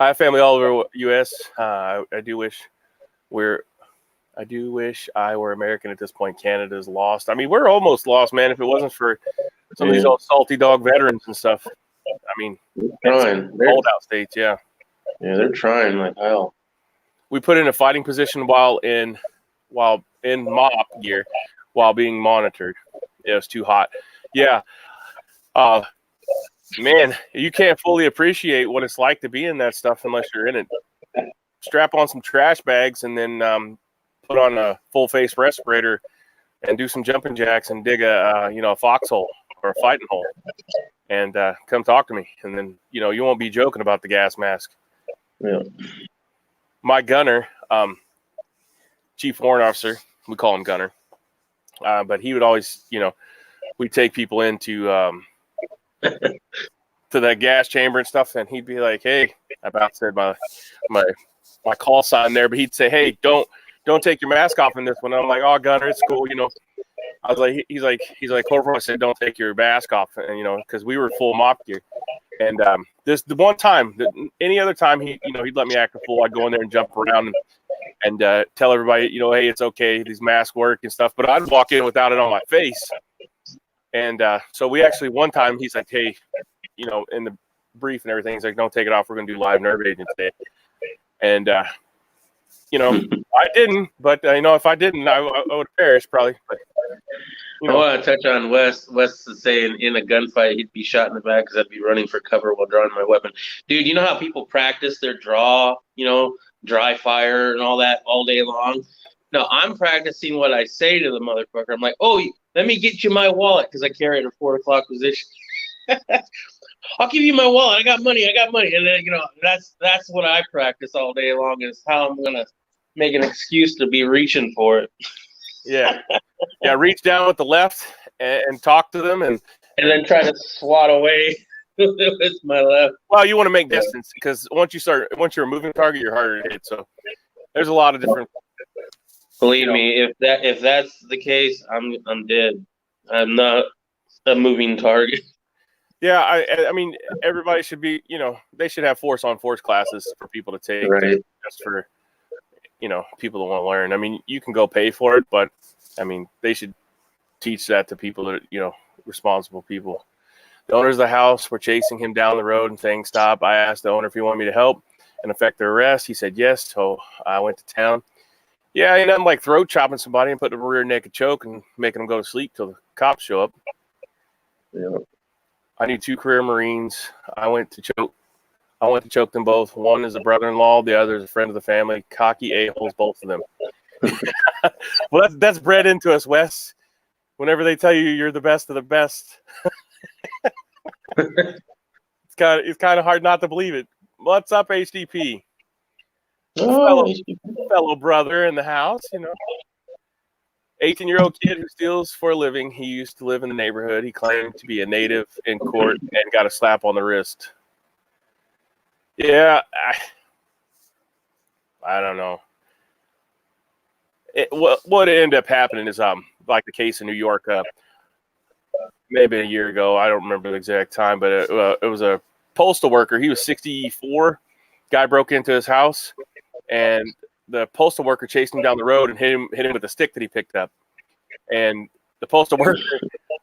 I have family all over U.S. I do wish I were American at this point. Canada's lost. I mean, we're almost lost, man. If it wasn't for some of these old salty dog veterans and stuff. I mean, they're holdout states, yeah. Yeah, they're trying like hell. We put in a fighting position while in MOP gear, while being monitored. It was too hot. Yeah. Man, you can't fully appreciate what it's like to be in that stuff unless you're in it. Strap on some trash bags and then put on a full face respirator and do some jumping jacks and dig a foxhole or a fighting hole and come talk to me. And then, you won't be joking about the gas mask. Yeah. My gunner, chief warrant officer, we call him Gunner, but he would always, we'd take people into to that gas chamber and stuff, and he'd be like, "Hey," I about said my call sign there, but he'd say, "Hey, don't take your mask off in this one." And I'm like, "Oh, Gunner, it's cool." I was like, he's like, Corporal, I said, "Don't take your mask off," and because we were full MOP gear. And the one time, any other time he'd let me act a fool, I'd go in there and jump around and tell everybody, hey, it's okay, these masks work and stuff. But I'd walk in without it on my face. And so we actually, one time, he's like, "Hey, in the brief and everything, he's like, don't take it off. We're going to do live nerve agent today." And, I didn't, but, if I didn't, I would have perished probably. But, I want to touch on Wes. Wes is saying in a gunfight, he'd be shot in the back because I'd be running for cover while drawing my weapon. Dude, you know how people practice their draw, dry fire and all that all day long? No, I'm practicing what I say to the motherfucker. I'm like, "Oh, let me get you my wallet," because I carry it at 4 o'clock position. "I'll give you my wallet. I got money. And then, that's what I practice all day long, is how I'm going to make an excuse to be reaching for it. Yeah. Yeah. Reach down with the left and talk to them and then try to swat away with my left. Well, you want to make distance because once you're a moving target, you're harder to hit. So there's a lot of different. Believe me, if that's the case, I'm dead. I'm not a moving target. Yeah, I mean, everybody should be, they should have force on force classes for people to take, right, just for, people that want to learn. I mean, you can go pay for it, but I mean, they should teach that to people that, responsible people. The owners of the house were chasing him down the road and saying, "Stop." I asked the owner if he wanted me to help and effect their arrest. He said yes. So I went to town. Yeah, ain't nothing like throat chopping somebody and putting a rear naked choke and making them go to sleep till the cops show up. Yeah. I knew 2 career Marines. I went to choke I want to choke them both. One is a brother-in-law, the other is a friend of the family. Cocky a-holes, both of them. Well, that's bred into us, Wes. Whenever they tell you you're the best of the best, it's kind of hard not to believe it. What's up, HDP? Fellow brother in the house, 18-year-old kid who steals for a living. He used to live in the neighborhood. He claimed to be a native in court and got a slap on the wrist. Yeah, I don't know. What ended up happening is like the case in New York, maybe a year ago. I don't remember the exact time, but it was a postal worker. He was 64. Guy broke into his house, and the postal worker chased him down the road and hit him with a stick that he picked up. And the postal worker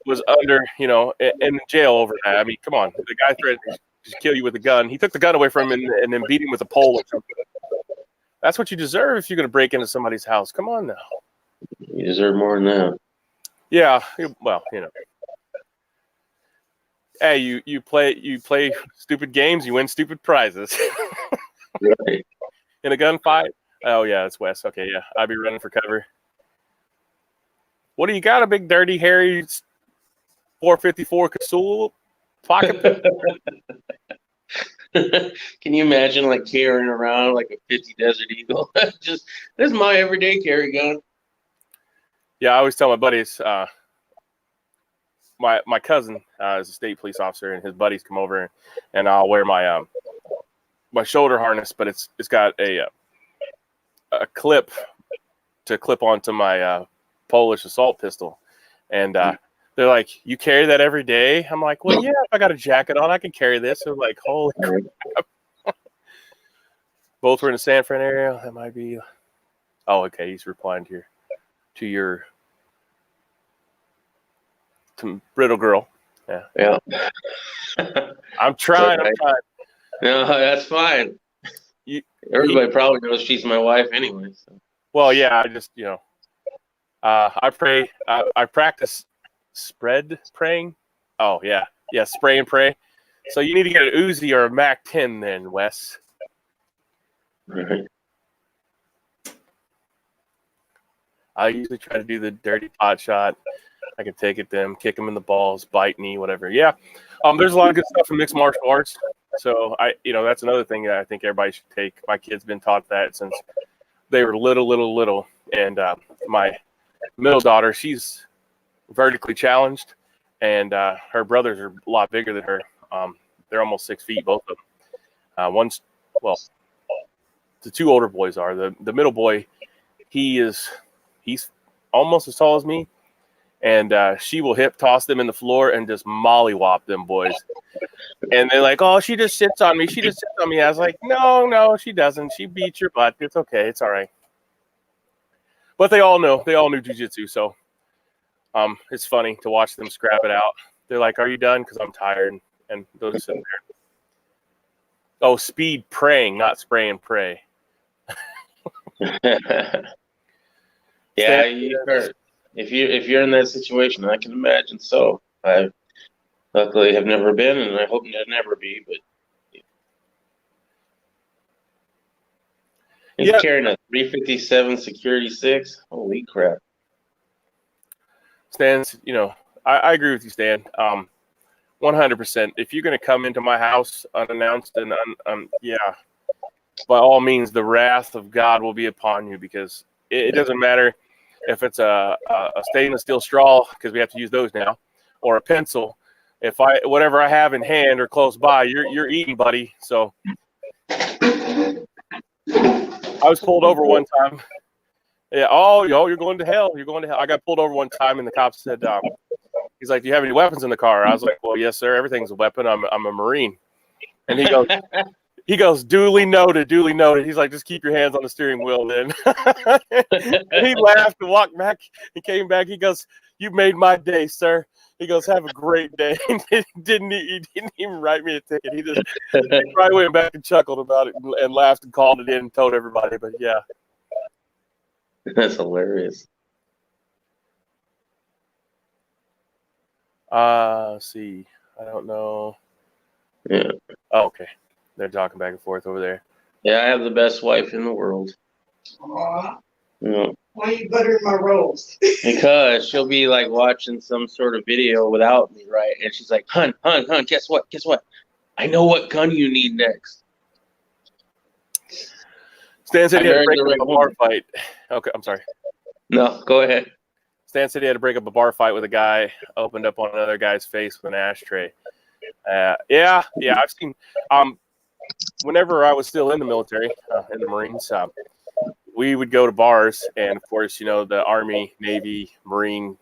was under, in jail over that. I mean, come on. The guy threatened to kill you with a gun. He took the gun away from him and then beat him with a pole or something. That's what you deserve if you're going to break into somebody's house. Come on now. You deserve more than that. Yeah, well, Hey, you play stupid games, you win stupid prizes. Right. In a gunfight? Oh yeah, it's Wes. Okay, yeah. I'd be running for cover. What do you got? A big dirty hairy 454 Cthulhu pocket? Can you imagine like carrying around like a 50 Desert Eagle? This is my everyday carry gun. Yeah, I always tell my buddies, my cousin is a state police officer, and his buddies come over, and I'll wear my my shoulder harness, but it's got a clip to clip onto my Polish assault pistol, and they're like, "You carry that every day?" I'm like, "Well, yeah, if I got a jacket on, I can carry this." They're like, "Holy crap!" Both were in the San Fran area. That might be. Oh, okay. He's replying to your brittle girl. Yeah. I'm trying. Okay. I'm trying. No, that's fine. Everybody probably knows she's my wife anyway. So. Well, yeah. I just I pray. I practice spread praying. Oh yeah, spray and pray. So you need to get an Uzi or a Mac 10 then, Wes. Right. I usually try to do the dirty pot shot. I can take it to them, kick them in the balls, bite knee, whatever. Yeah. There's a lot of good stuff in mixed martial arts. So that's another thing that I think everybody should take. My kid's been taught that since they were little. And my middle daughter, she's vertically challenged, and her brothers are a lot bigger than her. They're almost 6 feet, both of them. The two older boys are. The middle boy, he's almost as tall as me, and she will hip toss them in the floor and just mollywop them boys. And they're like, "Oh, she just sits on me. She just sits on me." I was like, No, she doesn't. She beats your butt. It's okay. It's all right. But they all knew jiu-jitsu, so it's funny to watch them scrap it out. They're like, "Are you done?" Because I'm tired, and they'll just sit there. Oh, speed praying, not spray and pray. Yeah, if you're in that situation, I can imagine. So I luckily have never been, and I hope to never be. But he's carrying a 357 Security 6. Holy crap! Stan, I agree with you, Stan. 100%. If you're going to come into my house unannounced, and by all means, the wrath of God will be upon you, because it doesn't matter if it's a stainless steel straw, because we have to use those now, or a pencil. If whatever I have in hand or close by, you're eating, buddy. So I was pulled over one time. Yeah. Oh, you're going to hell. You're going to hell. I got pulled over one time, and the cop said, he's like, "Do you have any weapons in the car?" I was like, "Well, yes, sir. Everything's a weapon. I'm a Marine." And he goes, duly noted. He's like, "Just keep your hands on the steering wheel then." And he laughed and walked back. He came back. He goes, "You made my day, sir." He goes, "Have a great day." He didn't even write me a ticket. He probably went back and chuckled about it and laughed and called it in and told everybody. But yeah. That's hilarious. Let's see. I don't know. Yeah. Oh, okay. They're talking back and forth over there. Yeah, I have the best wife in the world. Aw, Yeah. why are you buttering my rolls? Because she'll be like watching some sort of video without me, right? And she's like, "Hun, guess what? Guess what? I know what gun you need next." Stan said I he had to married break the up right a bar woman. fight. Okay, I'm sorry. No, go ahead. Stan said he had to break up a bar fight with a guy, opened up on another guy's face with an ashtray. Yeah, I've seen. Whenever I was still in the military, in the Marines, we would go to bars, and of course, the Army, Navy, Marine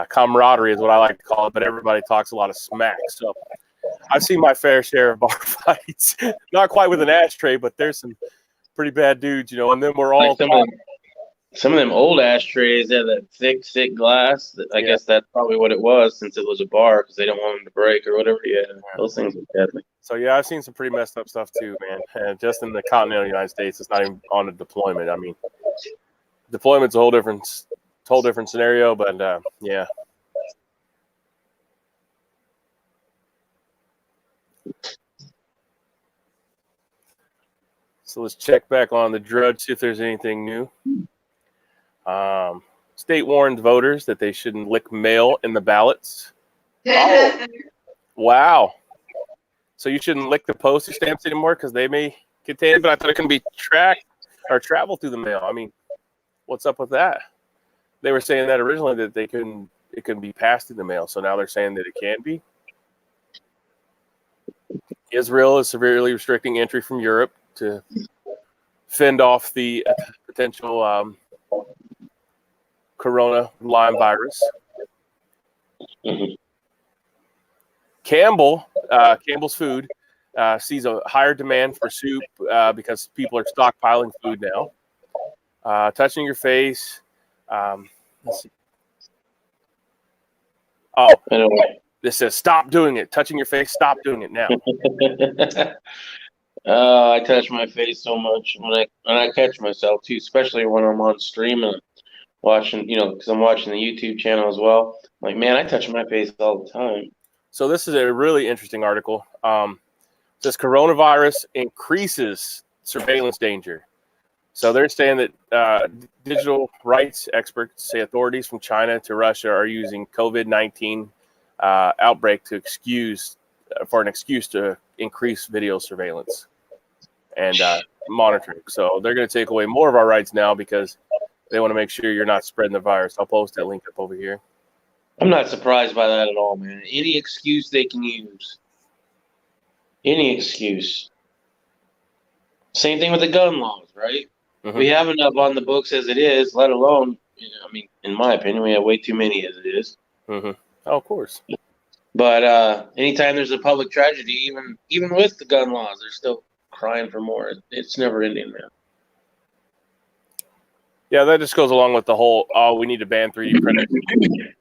camaraderie is what I like to call it. But everybody talks a lot of smack, so I've seen my fair share of bar fights. Not quite with an ashtray, but there's some pretty bad dudes, and then we're all. Like some of them old ashtrays have that thick glass. I guess that's probably what it was, since it was a bar, because they don't want them to break or whatever. Yeah, those things are deadly. So yeah, I've seen some pretty messed up stuff too, man. And just in the continental United States, it's not even on a deployment. I mean, deployment's a whole different scenario. But yeah. So let's check back on the Drudge, see if there's anything new. State warned voters that they shouldn't lick mail in the ballots. Oh, wow. So you shouldn't lick the postage stamps anymore because they may contain it, but I thought it can be tracked or travel through the mail. I mean, what's up with that? They were saying that originally that it couldn't be passed through the mail. So now they're saying that it can be. Israel is severely restricting entry from Europe to fend off the potential corona Lyme virus. Mm-hmm. Campbell's Food sees a higher demand for soup because people are stockpiling food now. Touching your face. Let's see. Oh, this says stop doing it. Touching your face, stop doing it now. I touch my face so much when I catch myself too, especially when I'm on stream and watching, because I'm watching the YouTube channel as well. Like, man, I touch my face all the time. So this is a really interesting article. It says coronavirus increases surveillance danger. So they're saying that digital rights experts say authorities from China to Russia are using COVID-19 outbreak to excuse to increase video surveillance and monitoring. So they're going to take away more of our rights now because they want to make sure you're not spreading the virus. I'll post that link up over here. I'm not surprised by that at all, man. Any excuse they can use. Any excuse. Same thing with the gun laws, right? Mm-hmm. We have enough on the books as it is, let alone, in my opinion, we have way too many as it is. Mm-hmm. Oh, of course. But anytime there's a public tragedy, even with the gun laws, they're still crying for more. It's never ending, man. Yeah, that just goes along with the whole, we need to ban 3D printers.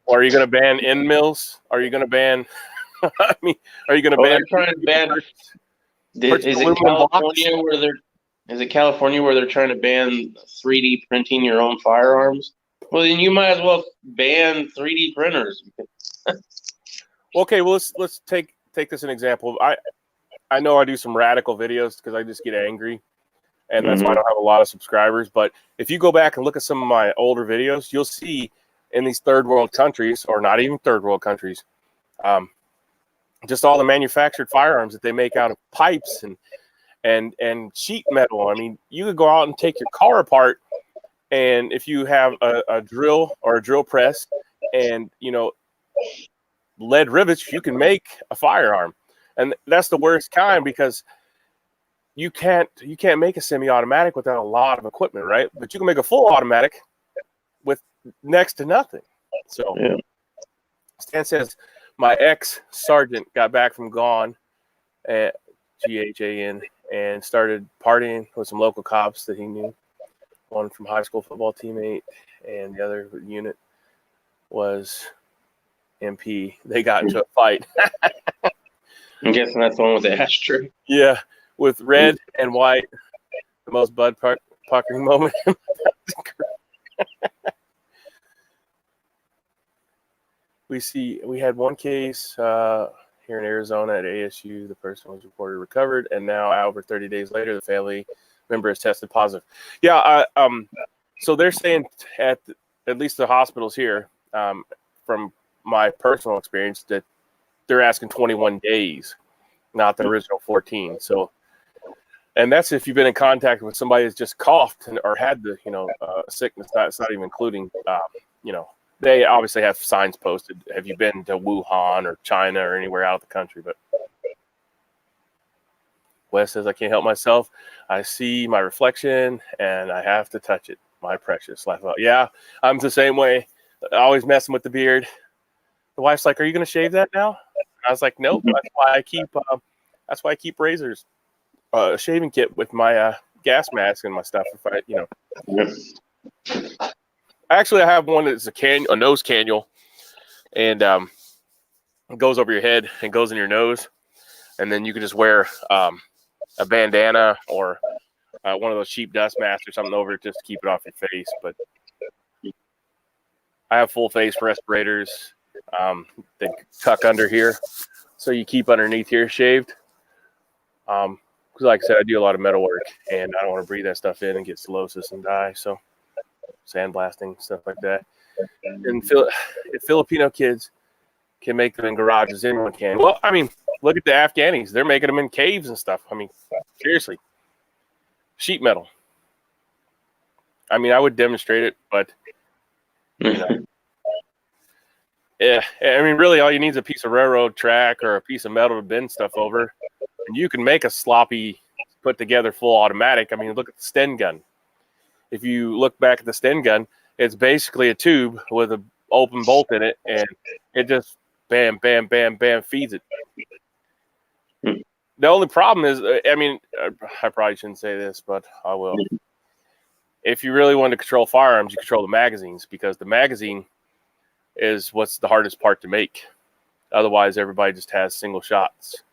Or are you going to ban end mills? Are you going to ban, are you going to ban? Trying to ban. Is it California where they're trying to ban 3D printing your own firearms? Well, then you might as well ban 3D printers. Okay, well let's take this as an example. I know I do some radical videos because I just get angry, and that's why I don't have a lot of subscribers. But if you go back and look at some of my older videos, you'll see in these third world countries, or not even third world countries, just all the manufactured firearms that they make out of pipes and sheet metal. I mean, you could go out and take your car apart, and if you have a drill or a drill press and lead rivets, you can make a firearm. And that's the worst kind because you can't make a semi-automatic without a lot of equipment, right? But you can make a full automatic with next to nothing. So yeah. Stan says, my ex-sergeant got back from gone at GHAN and started partying with some local cops that he knew. One from high school football teammate, and the other unit was MP. They got into a fight. I'm guessing that's the one with the ashtray. Yeah, with red and white. The most bud puckering moment. We had one case here in Arizona at ASU. The person was reported recovered, and now over 30 days later, the family member has tested positive. Yeah, so they're saying at least the hospitals here, from my personal experience, that they're asking 21 days, not the original 14. So, and that's if you've been in contact with somebody that's just coughed or had the, sickness. It's not even including, they obviously have signs posted. Have you been to Wuhan or China or anywhere out of the country? But Wes says, I can't help myself. I see my reflection and I have to touch it. My precious life. Yeah, I'm the same way. Always messing with the beard. The wife's like, are you going to shave that now? And I was like, nope. That's why I keep razors, shaving kit with my gas mask and my stuff. If I, Actually, I have one that's a nose cannula, and it goes over your head and goes in your nose, and then you can just wear a bandana or one of those cheap dust masks or something over it just to keep it off your face. But I have full face respirators. They tuck under here, so you keep underneath here shaved. Because like I said, I do a lot of metal work, and I don't want to breathe that stuff in and get cirrhosis and die. So sandblasting, stuff like that. And if Filipino kids can make them in garages, anyone can. Well, I mean, look at the Afghanis. They're making them in caves and stuff. I mean, seriously. Sheet metal. I mean, I would demonstrate it, but yeah. I mean, really, all you need is a piece of railroad track or a piece of metal to bend stuff over, and you can make a sloppy, put together full automatic. I mean, look at the Sten gun. If you look back at the Sten gun, it's basically a tube with an open bolt in it, and it just bam, bam, bam, bam feeds it. The only problem is, I mean, I probably shouldn't say this, but I will. If you really want to control firearms, you control the magazines, because the magazine is what's the hardest part to make. Otherwise, everybody just has single shots.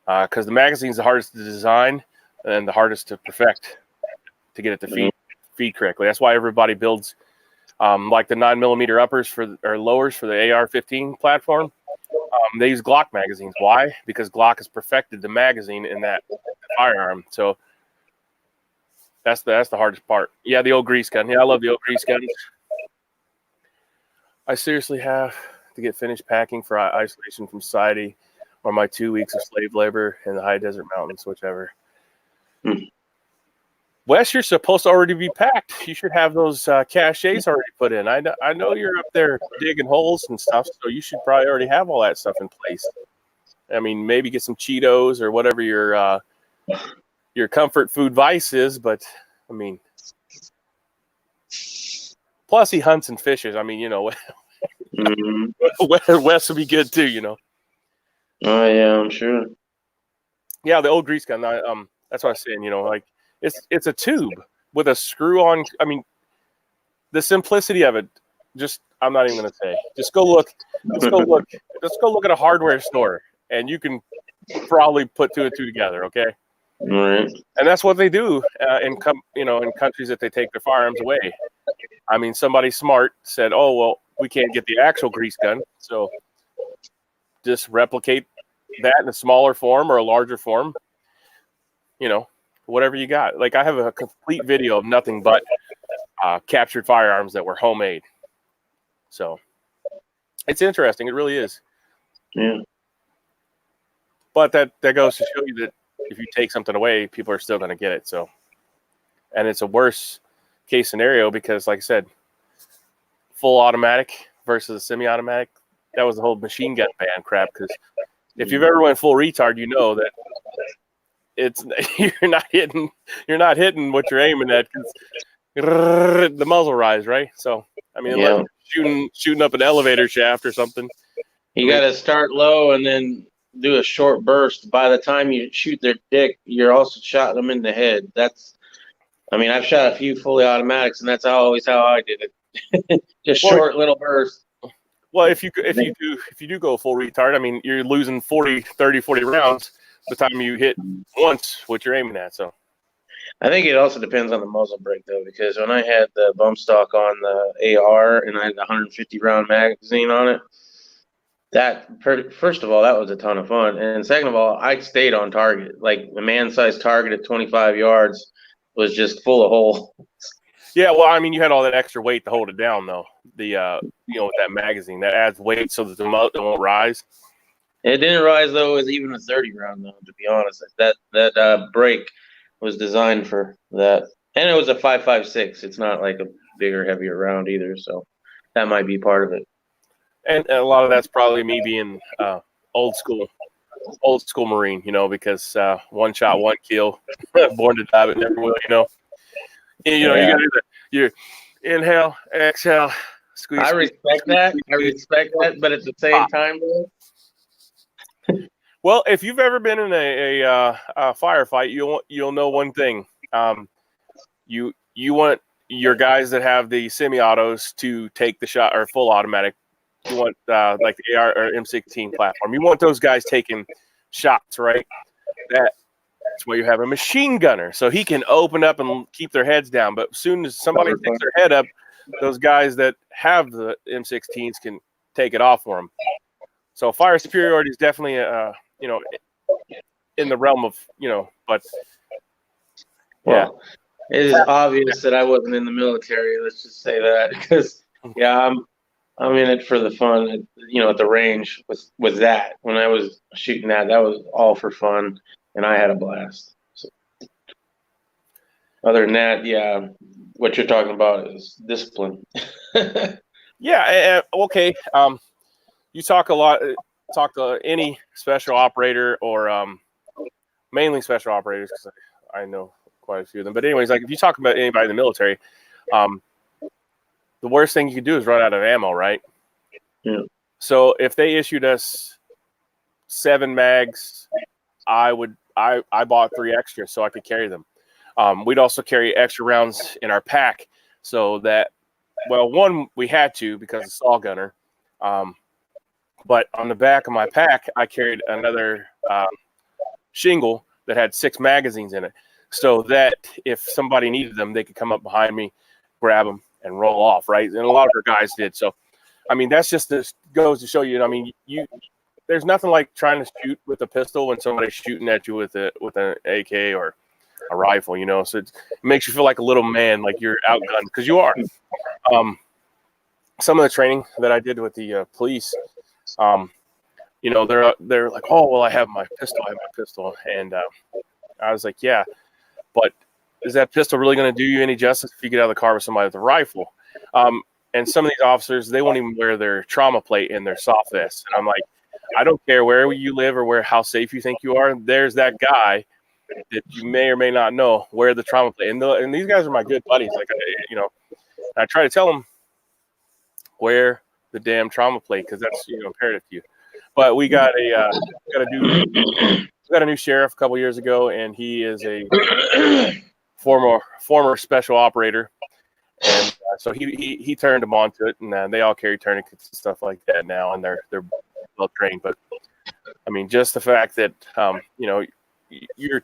Because the magazine's the hardest to design and the hardest to perfect to get it to feed correctly. That's why everybody builds like the 9mm uppers or lowers for the AR-15 platform. They use Glock magazines. Why? Because Glock has perfected the magazine in that firearm. So that's the hardest part. Yeah, the old grease gun. Yeah, I love the old grease guns. I seriously have to get finished packing for isolation from society or my 2 weeks of slave labor in the high desert mountains, whichever. Wes, you're supposed to already be packed. You should have those caches already put in. I know you're up there digging holes and stuff, so you should probably already have all that stuff in place. I mean, maybe get some Cheetos or whatever your comfort food vice is, but I mean, plus he hunts and fishes. I mean, Wes would be good too, Oh yeah, I'm sure. Yeah, the old grease gun. That's what I'm saying. Like it's a tube with a screw on. I mean, the simplicity of it. Just I'm not even going to say. Just go look. Let's go look. Let's go look at a hardware store, and you can probably put two and two together. Okay. Right. And that's what they do in countries that they take their firearms away. I mean, somebody smart said, "Oh well, we can't get the actual grease gun, so just replicate that in a smaller form or a larger form. Whatever you got." Like I have a complete video of nothing but captured firearms that were homemade. So it's interesting. It really is. Yeah. But that goes to show you that if you take something away, people are still going to get it. So, and it's a worse case scenario because, like I said, full automatic versus a semi-automatic. That was the whole machine gun ban crap. Because if you've ever went full retard, you know that it's you're not hitting what you're aiming at because the muzzle rise, right? So, I mean, unless you're shooting up an elevator shaft or something, you got to start low and then do a short burst. By the time you shoot their dick, you're also shot them in the head. I've shot a few fully automatics, and that's always how I did it. Just short little bursts. Well, if you do go full retard, I mean, you're losing 40 rounds the time you hit once what you're aiming at. So I think it also depends on the muzzle brake, though, because when I had the bump stock on the AR and I had the 150 round magazine on it, First of all, that was a ton of fun, and second of all, I stayed on target. Like the man-sized target at 25 yards was just full of hole. Yeah, well, I mean, you had all that extra weight to hold it down, though. With that magazine, that adds weight so that the moat won't rise. It didn't rise though. It was even a 30 round though. To be honest, that break was designed for that, and it was a 5.56. It's not like a bigger, heavier round either, so that might be part of it. And a lot of that's probably me being old school Marine, because one shot, one kill, born to die, but never will, You got to do your inhale, exhale, squeeze. I respect that. But at the same time, well, if you've ever been in a firefight, you'll know one thing. You want your guys that have the semi-autos to take the shot, or full automatic. You want like the AR or M16 platform. You want those guys taking shots, right? That's why you have a machine gunner, so he can open up and keep their heads down. But as soon as somebody takes their head up, those guys that have the M16s can take it off for them. So fire superiority is definitely in the realm of but well, it is obvious that I wasn't in the military. Let's just say that, because I'm in it for the fun. At the range with that. When I was shooting that was all for fun, and I had a blast. So, other than that, what you're talking about is discipline. Yeah. Okay. You talk to any special operator or mainly special operators, because I know quite a few of them. But anyways, like if you talk about anybody in the military, the worst thing you can do is run out of ammo, right? Yeah. So if they issued us 7 mags, I bought 3 extra so I could carry them. We'd also carry extra rounds in our pack so that, one, we had to because of saw gunner. But on the back of my pack, I carried another shingle that had 6 magazines in it, so that if somebody needed them, they could come up behind me, grab them, and roll off, right? And a lot of our guys did. So, I mean, that's just goes to show you. I mean, there's nothing like trying to shoot with a pistol when somebody's shooting at you with an AK or a rifle, So it makes you feel like a little man, like you're outgunned, because you are. Some of the training that I did with the police, they're like, oh, well, I have my pistol, and I was like, yeah, but is that pistol really going to do you any justice if you get out of the car with somebody with a rifle? And some of these officers, they won't even wear their trauma plate in their soft vest. And I'm like, I don't care where you live or how safe you think you are. There's that guy that you may or may not know wear the trauma plate. And these guys are my good buddies. Like, I try to tell them, wear the damn trauma plate, because that's imperative to you. But we got a new sheriff a couple years ago, and he is a former special operator, and so he turned them on to it, and they all carry tourniquets and stuff like that now, and they're well trained. But I mean, just the fact that you're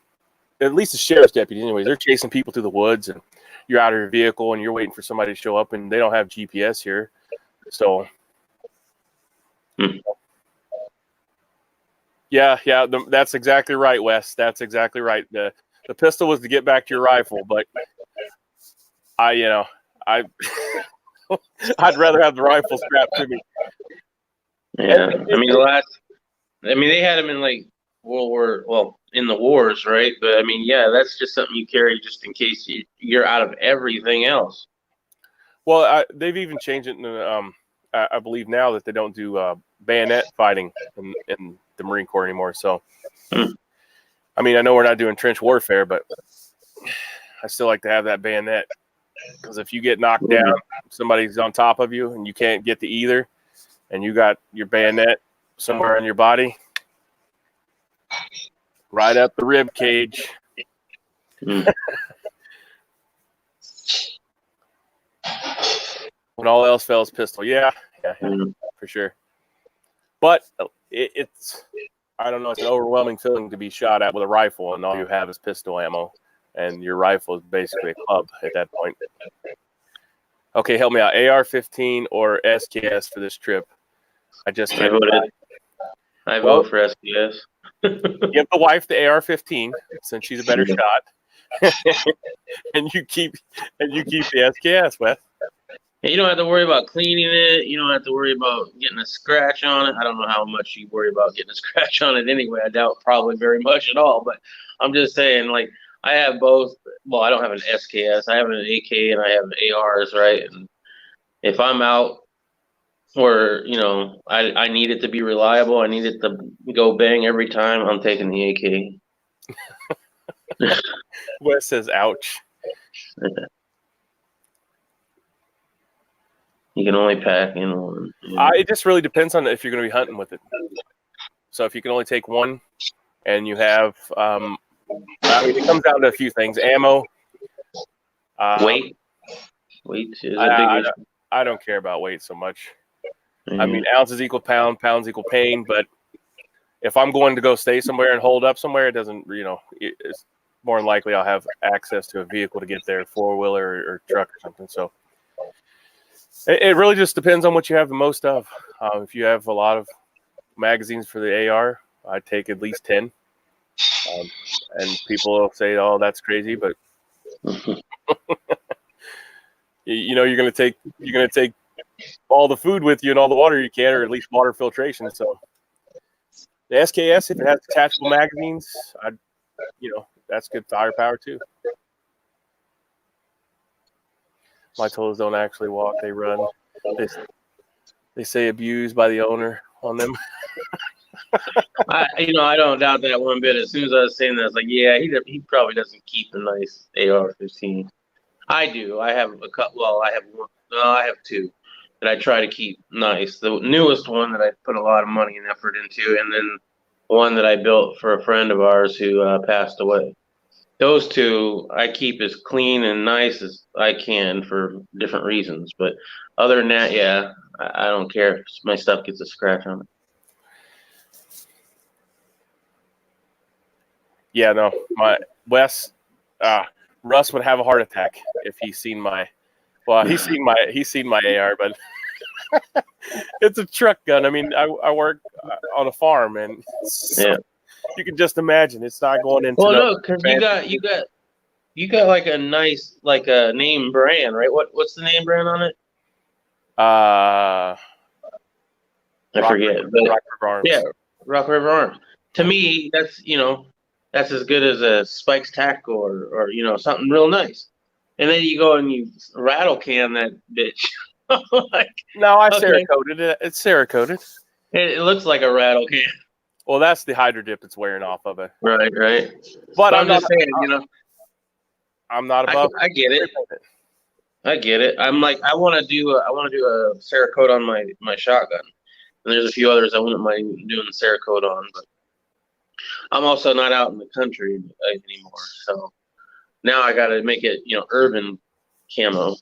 at least a sheriff's deputy, anyways. They're chasing people through the woods, and you're out of your vehicle, and you're waiting for somebody to show up, and they don't have GPS here, so. Yeah, that's exactly right, Wes. That's exactly right. The pistol was to get back to your rifle, but I'd rather have the rifle strapped to me. Yeah, they had them in like in the wars, right? But I mean, yeah, that's just something you carry just in case you're out of everything else. Well, they've even changed it in I believe now that they don't do bayonet fighting in the Marine Corps anymore. So, I mean, I know we're not doing trench warfare, but I still like to have that bayonet, because if you get knocked down, somebody's on top of you and you can't get to either, and you got your bayonet somewhere in your body, right up the rib cage. When all else fails, pistol. Yeah, for sure. But it's I don't know, it's an overwhelming feeling to be shot at with a rifle and all you have is pistol ammo, and your rifle is basically a club at that point. Okay, help me out. AR-15 or SKS for this trip? I just I can't. voted. I Well, vote for SDS. give the wife the AR-15 since she's a better shot, and you keep the SKS, Wes. And you don't have to worry about cleaning it. You don't have to worry about getting a scratch on it. I don't know how much you worry about getting a scratch on it anyway. I doubt probably very much at all. But I'm just saying, like, I have both. Well, I don't have an SKS. I have an AK and I have ARs, right? And if I'm out or, I need it to be reliable, I need it to go bang every time, I'm taking the AK. Wes says, "Ouch." You can only pack in one. It just really depends on if you're going to be hunting with it. So if you can only take one, and you have, it comes down to a few things: ammo, weight is a big issue. I don't care about weight so much. Mm-hmm. I mean, ounces equal pound, pounds equal pain. But if I'm going to go stay somewhere and hold up somewhere, it doesn't. It's more than likely I'll have access to a vehicle to get there, 4-wheeler or truck or something. So. It really just depends on what you have the most of. If you have a lot of magazines for the AR, I'd take at least 10. And people will say, "Oh, that's crazy," but you're going to take all the food with you and all the water you can, or at least water filtration. So the SKS, if it has detachable magazines, that's good firepower too. My toes don't actually walk; they run. They say abused by the owner on them. I don't doubt that one bit. As soon as I was saying that, I was like, yeah, he probably doesn't keep a nice AR-15. I do. I have a couple. Well, I have one. No, I have two that I try to keep nice. The newest one that I put a lot of money and effort into, and then one that I built for a friend of ours who passed away. Those two I keep as clean and nice as I can for different reasons. But other than that, yeah, I don't care if my stuff gets a scratch on it. Yeah, no, Russ would have a heart attack if he's seen my. Well, he's seen my AR, but it's a truck gun. I mean, I work on a farm, and so you can just imagine it's not going into. Well, no, because you got like a nice a name brand, right? What's the name brand on it? I forget. Rock River Arms. Yeah, Rock River Arms. To me, that's as good as a Spikes Tackle or something real nice. And then you go and you rattle can that bitch. No, I Cerakoted it. It's Cerakoted. It looks like a rattle can. Well, that's the hydro dip that's wearing off of it. Right. But I'm just saying, I'm not above. I get it. I get it. I'm like, I want to do a Cerakote on my shotgun, and there's a few others I wouldn't mind doing Cerakote on, but I'm also not out in the country anymore, so now I got to make it, urban camo.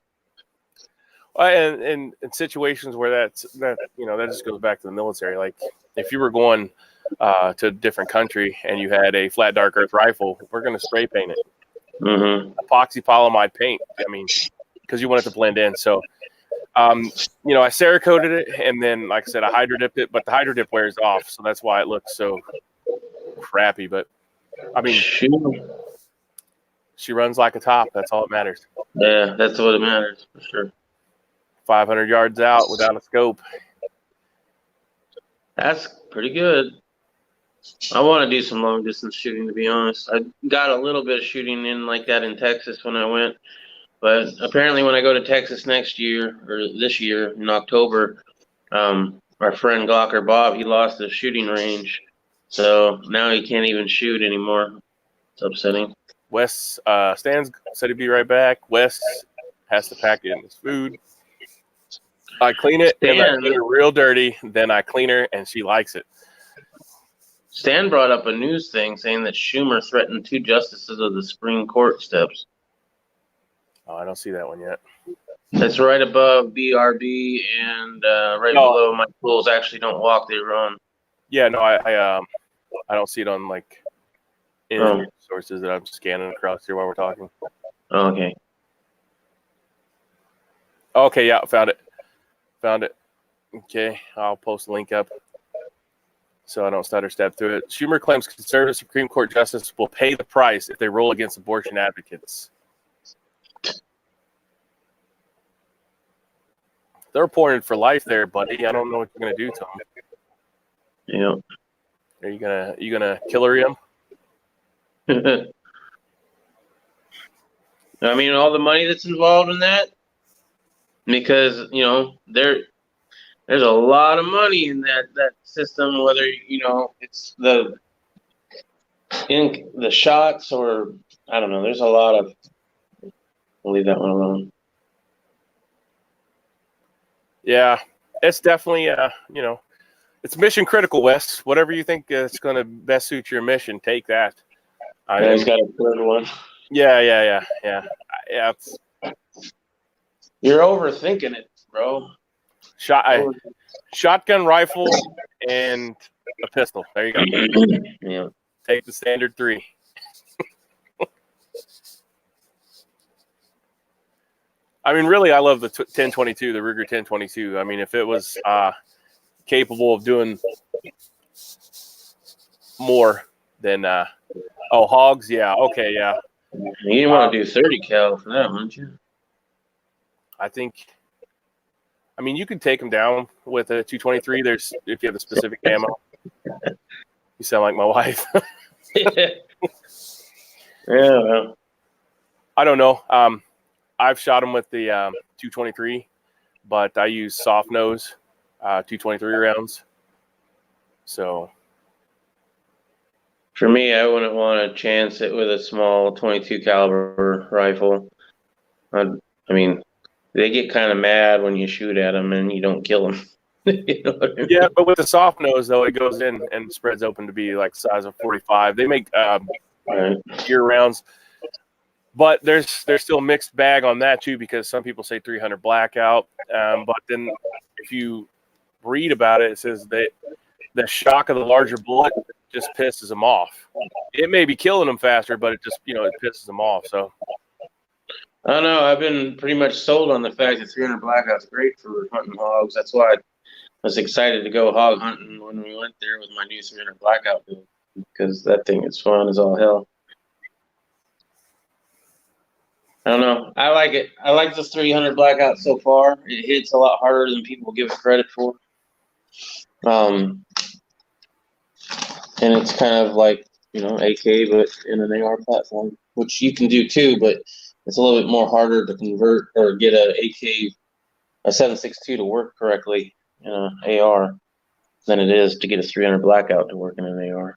And in situations where that just goes back to the military. Like if you were going to a different country and you had a flat dark earth rifle, we're going to spray paint it. Mm-hmm. Epoxy polyamide paint. I mean, because you want it to blend in. So, I Cerakoted it, and then, like I said, I hydro dipped it, but the hydro dip wears off, so that's why it looks so crappy. But I mean, she runs like a top. That's all that matters. Yeah, that's what it matters for sure. 500 yards out without a scope. That's pretty good. I want to do some long distance shooting, to be honest. I got a little bit of shooting in like that in Texas when I went, but apparently when I go to Texas next year or this year in October, our friend Glocker Bob, he lost his shooting range, so now he can't even shoot anymore. It's upsetting. Wes Stan said he'd be right back. Wes has to pack it in his food. I clean it, and I get her real dirty. Then I clean her, and she likes it. Stan brought up a news thing saying that Schumer threatened 2 justices of the Supreme Court steps. Oh, I don't see that one yet. That's right above BRB and below my tools actually don't walk, they run. Yeah, no, I don't see it on like any sources that I'm scanning across here while we're talking. Okay. Okay, yeah, found it. Okay, I'll post a link up so I don't stutter step through it. Schumer claims conservative Supreme Court justice will pay the price if they rule against abortion advocates. They're appointed for life there, buddy. I don't know what you're gonna do to them. Yeah. Are you gonna killer him? I mean, all the money that's involved in that, because there's a lot of money in that system. Whether it's the shots or I don't know. There's a lot of. I'll leave that one alone. Yeah, it's definitely it's mission critical, Wes. Whatever you think is going to best suit your mission, take that. He's got a third one. Yeah. You're overthinking it, bro. Shotgun rifle and a pistol. There you go. Yeah. Take the standard 3. I mean, really, I love the 1022, the Ruger 1022. I mean, if it was capable of doing more than hogs, yeah, okay, yeah. You didn't want to do 30 cal for that, wouldn't you? I think. I mean, you could take them down with a 223. There's if you have the specific ammo. You sound like my wife. Yeah. Well. I don't know. I've shot them with the 223, but I use soft nose 223 rounds. So for me, I wouldn't want to chance it with a small 22 caliber rifle. I mean, they get kind of mad when you shoot at them and you don't kill them. You know what I mean? Yeah, but with the soft nose though, it goes in and spreads open to be like size of 45. They make year rounds. But there's still a mixed bag on that too, because some people say 300 blackout. But then if you read about it, it says that the shock of the larger bullet just pisses them off. It may be killing them faster, but it just it pisses them off. So I don't know. I've been pretty much sold on the fact that 300 blackout's great for hunting hogs. That's why I was excited to go hog hunting when we went there with my new 300 blackout, because that thing is fun as all hell. I don't know. I like it. I like this 300 blackout so far. It hits a lot harder than people give it credit for. And it's kind of like, AK, but in an AR platform, which you can do too, but it's a little bit more harder to convert or get a 7.62 to work correctly in an AR than it is to get a 300 blackout to work in an AR.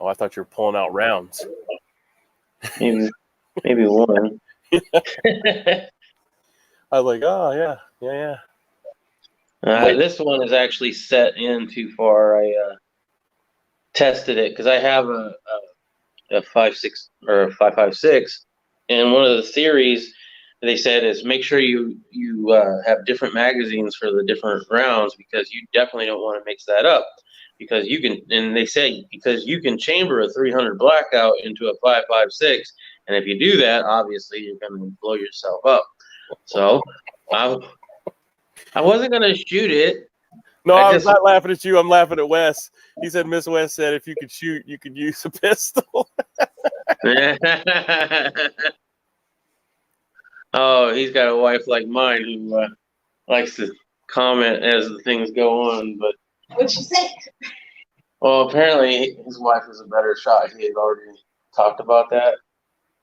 Oh, I thought you were pulling out rounds. Maybe one. I was like, oh yeah. This one is actually set in too far. I tested it because I have a 5.6 or a 5.56, and one of the theories they said is make sure you have different magazines for the different rounds, because you definitely don't want to mix that up. Because you can, and they say, because you can chamber a 300 blackout into a 5.56, and if you do that, obviously you're going to blow yourself up. So I wasn't going to shoot it. No, I was not laughing at you. I'm laughing at Wes. He said Miss West said if you could shoot, you could use a pistol. Oh, he's got a wife like mine who likes to comment as the things go on, but. What'd she say? Well, apparently his wife was a better shot. He had already talked about that,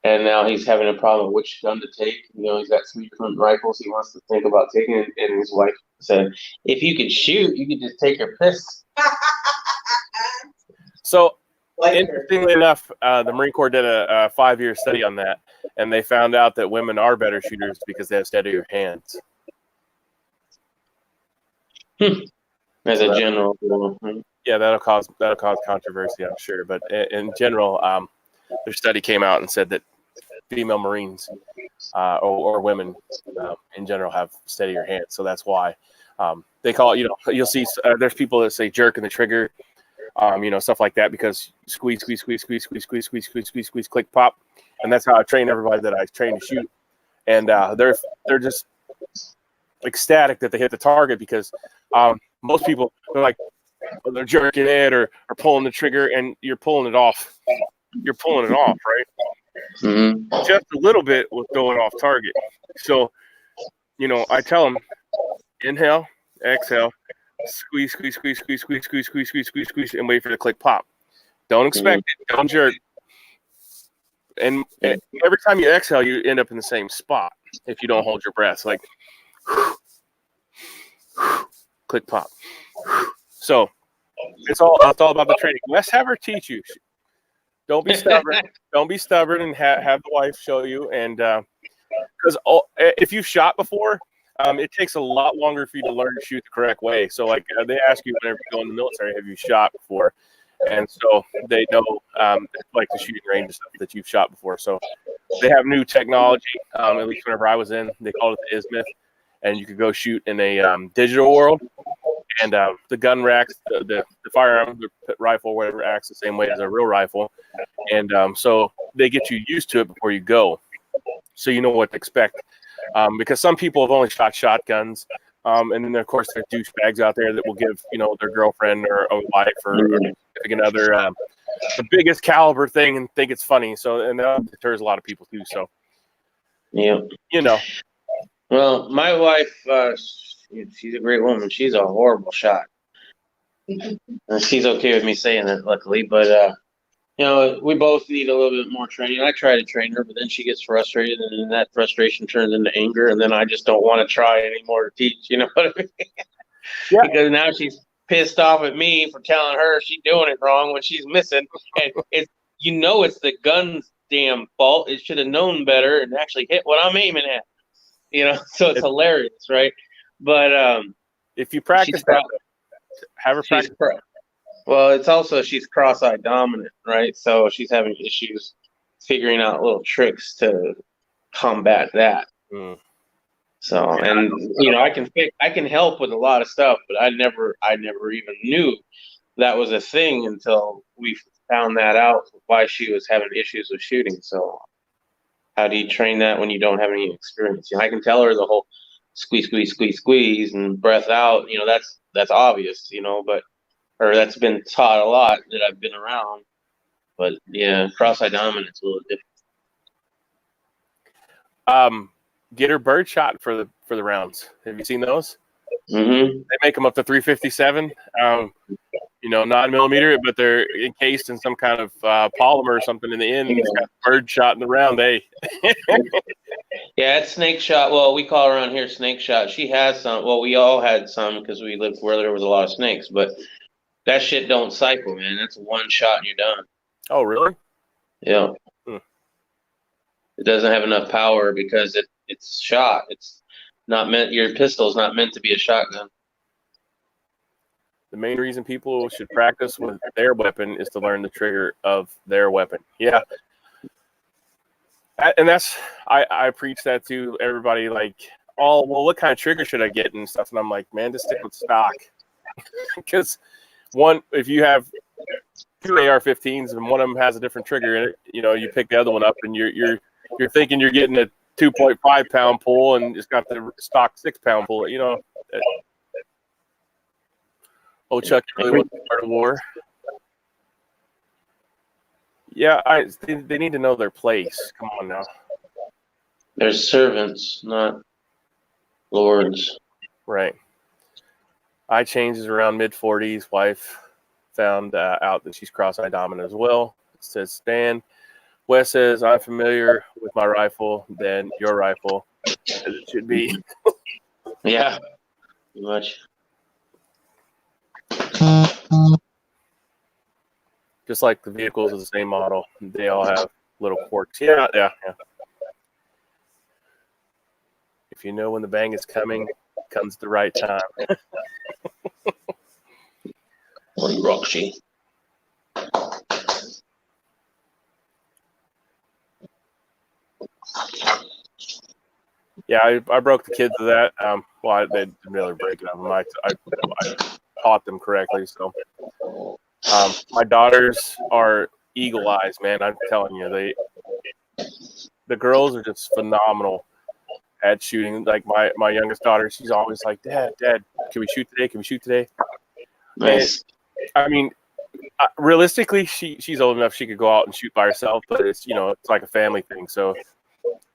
and now he's having a problem with which gun to take. He's got 3 different rifles he wants to think about taking, and his wife said, "If you could shoot, you could just take your pistol." So, interestingly enough, the Marine Corps did a 5-year study on that, and they found out that women are better shooters because they have steadier hands. As a general, yeah, that'll cause controversy, I'm sure. But in general, their study came out and said that female Marines or women in general have steadier hands, so that's why they call it. You'll see there's people that say jerking the trigger, stuff like that, because squeeze, click, pop, and that's how I train everybody that I train to shoot. And they're just ecstatic that they hit the target because most people they're jerking it or pulling the trigger, and you're pulling it off. You're pulling it off, right? Mm-hmm. Just a little bit will throw it off target. So, I tell them, inhale, exhale, squeeze, squeeze, squeeze, squeeze, squeeze, squeeze, squeeze, squeeze, squeeze, squeeze, and wait for the click pop. Don't expect it. Don't jerk. And every time you exhale, you end up in the same spot if you don't hold your breath. Like, click pop. So it's all about the training. Let's have her teach you. Don't be stubborn. Don't be stubborn, and have the wife show you. And because if you've shot before, it takes a lot longer for you to learn to shoot the correct way. So they ask you whenever you go in the military, have you shot before? And so they know like the shooting range and stuff that you've shot before. So they have new technology. At least whenever I was in, they called it the Ismith, and you could go shoot in a digital world. And the gun racks, the firearm, the rifle, whatever, acts the same way as a real rifle. And so they get you used to it before you go, so you know what to expect. Because some people have only shot shotguns, and then of course there are douchebags out there that will give their girlfriend or a wife or significant other the biggest caliber thing and think it's funny. So and that deters a lot of people too. So yeah, Well, my wife, she's a great woman. She's a horrible shot. And she's okay with me saying that, luckily. But, we both need a little bit more training. I try to train her, but then she gets frustrated, and then that frustration turns into anger, and then I just don't want to try anymore to teach. You know what I mean? Yeah. Because now she's pissed off at me for telling her she's doing it wrong when she's missing. And it's the gun's damn fault. It should have known better and actually hit what I'm aiming at. So it's hilarious, right? But if you practice that, have her practice. Well, it's also she's cross-eye dominant, right? So she's having issues figuring out little tricks to combat that. Mm. So, and I can help with a lot of stuff, but I never even knew that was a thing until we found that out, why she was having issues with shooting. So how do you train that when you don't have any experience? I can tell her the whole squeeze, squeeze, squeeze, squeeze, and breath out. That's obvious. Or that's been taught a lot that I've been around. But yeah, cross-eye dominance a little different. Get her bird shot for the rounds. Have you seen those? Mm-hmm. They make them up to 357. 9mm, but they're encased in some kind of polymer or something in the end. And it's got bird shot in the round. Yeah, it's snake shot. Well, we call around here snake shot. She has some. Well, we all had some because we lived where there was a lot of snakes. But that shit don't cycle, man. That's one shot and you're done. Oh, really? Yeah. It doesn't have enough power because it's shot. It's not meant. Your pistol's not meant to be a shotgun. The main reason people should practice with their weapon is to learn the trigger of their weapon. Yeah. And that's, I preach that to everybody, like, oh, well, what kind of trigger should I get and stuff? And I'm like, man, just stick with stock. Because if you have two AR-15s and one of them has a different trigger in it, you pick the other one up and you're thinking you're getting a 2.5 pound pull and it's got the stock 6 pound pull. Oh, Chuck, you really want to start a war? Yeah, they need to know their place. Come on now. They're servants, not lords. Right. I changes around mid-40s. Wife found out that she's cross-eye dominant as well. It says, Stan. Wes says, I'm familiar with my rifle than your rifle, as it should be. Yeah, pretty much. Just like the vehicles of the same model, they all have little quirks. Yeah. If you know when the bang is coming, it comes at the right time. Roxy. Yeah, I broke the kids of that. Well, they didn't really break it up. I taught them correctly. So my daughters are eagle eyes, man. I'm telling you, the girls are just phenomenal at shooting. Like my youngest daughter, she's always like, Dad, can we shoot today? Can we shoot today? Nice. And, I mean, realistically, she's old enough she could go out and shoot by herself, but it's it's like a family thing. So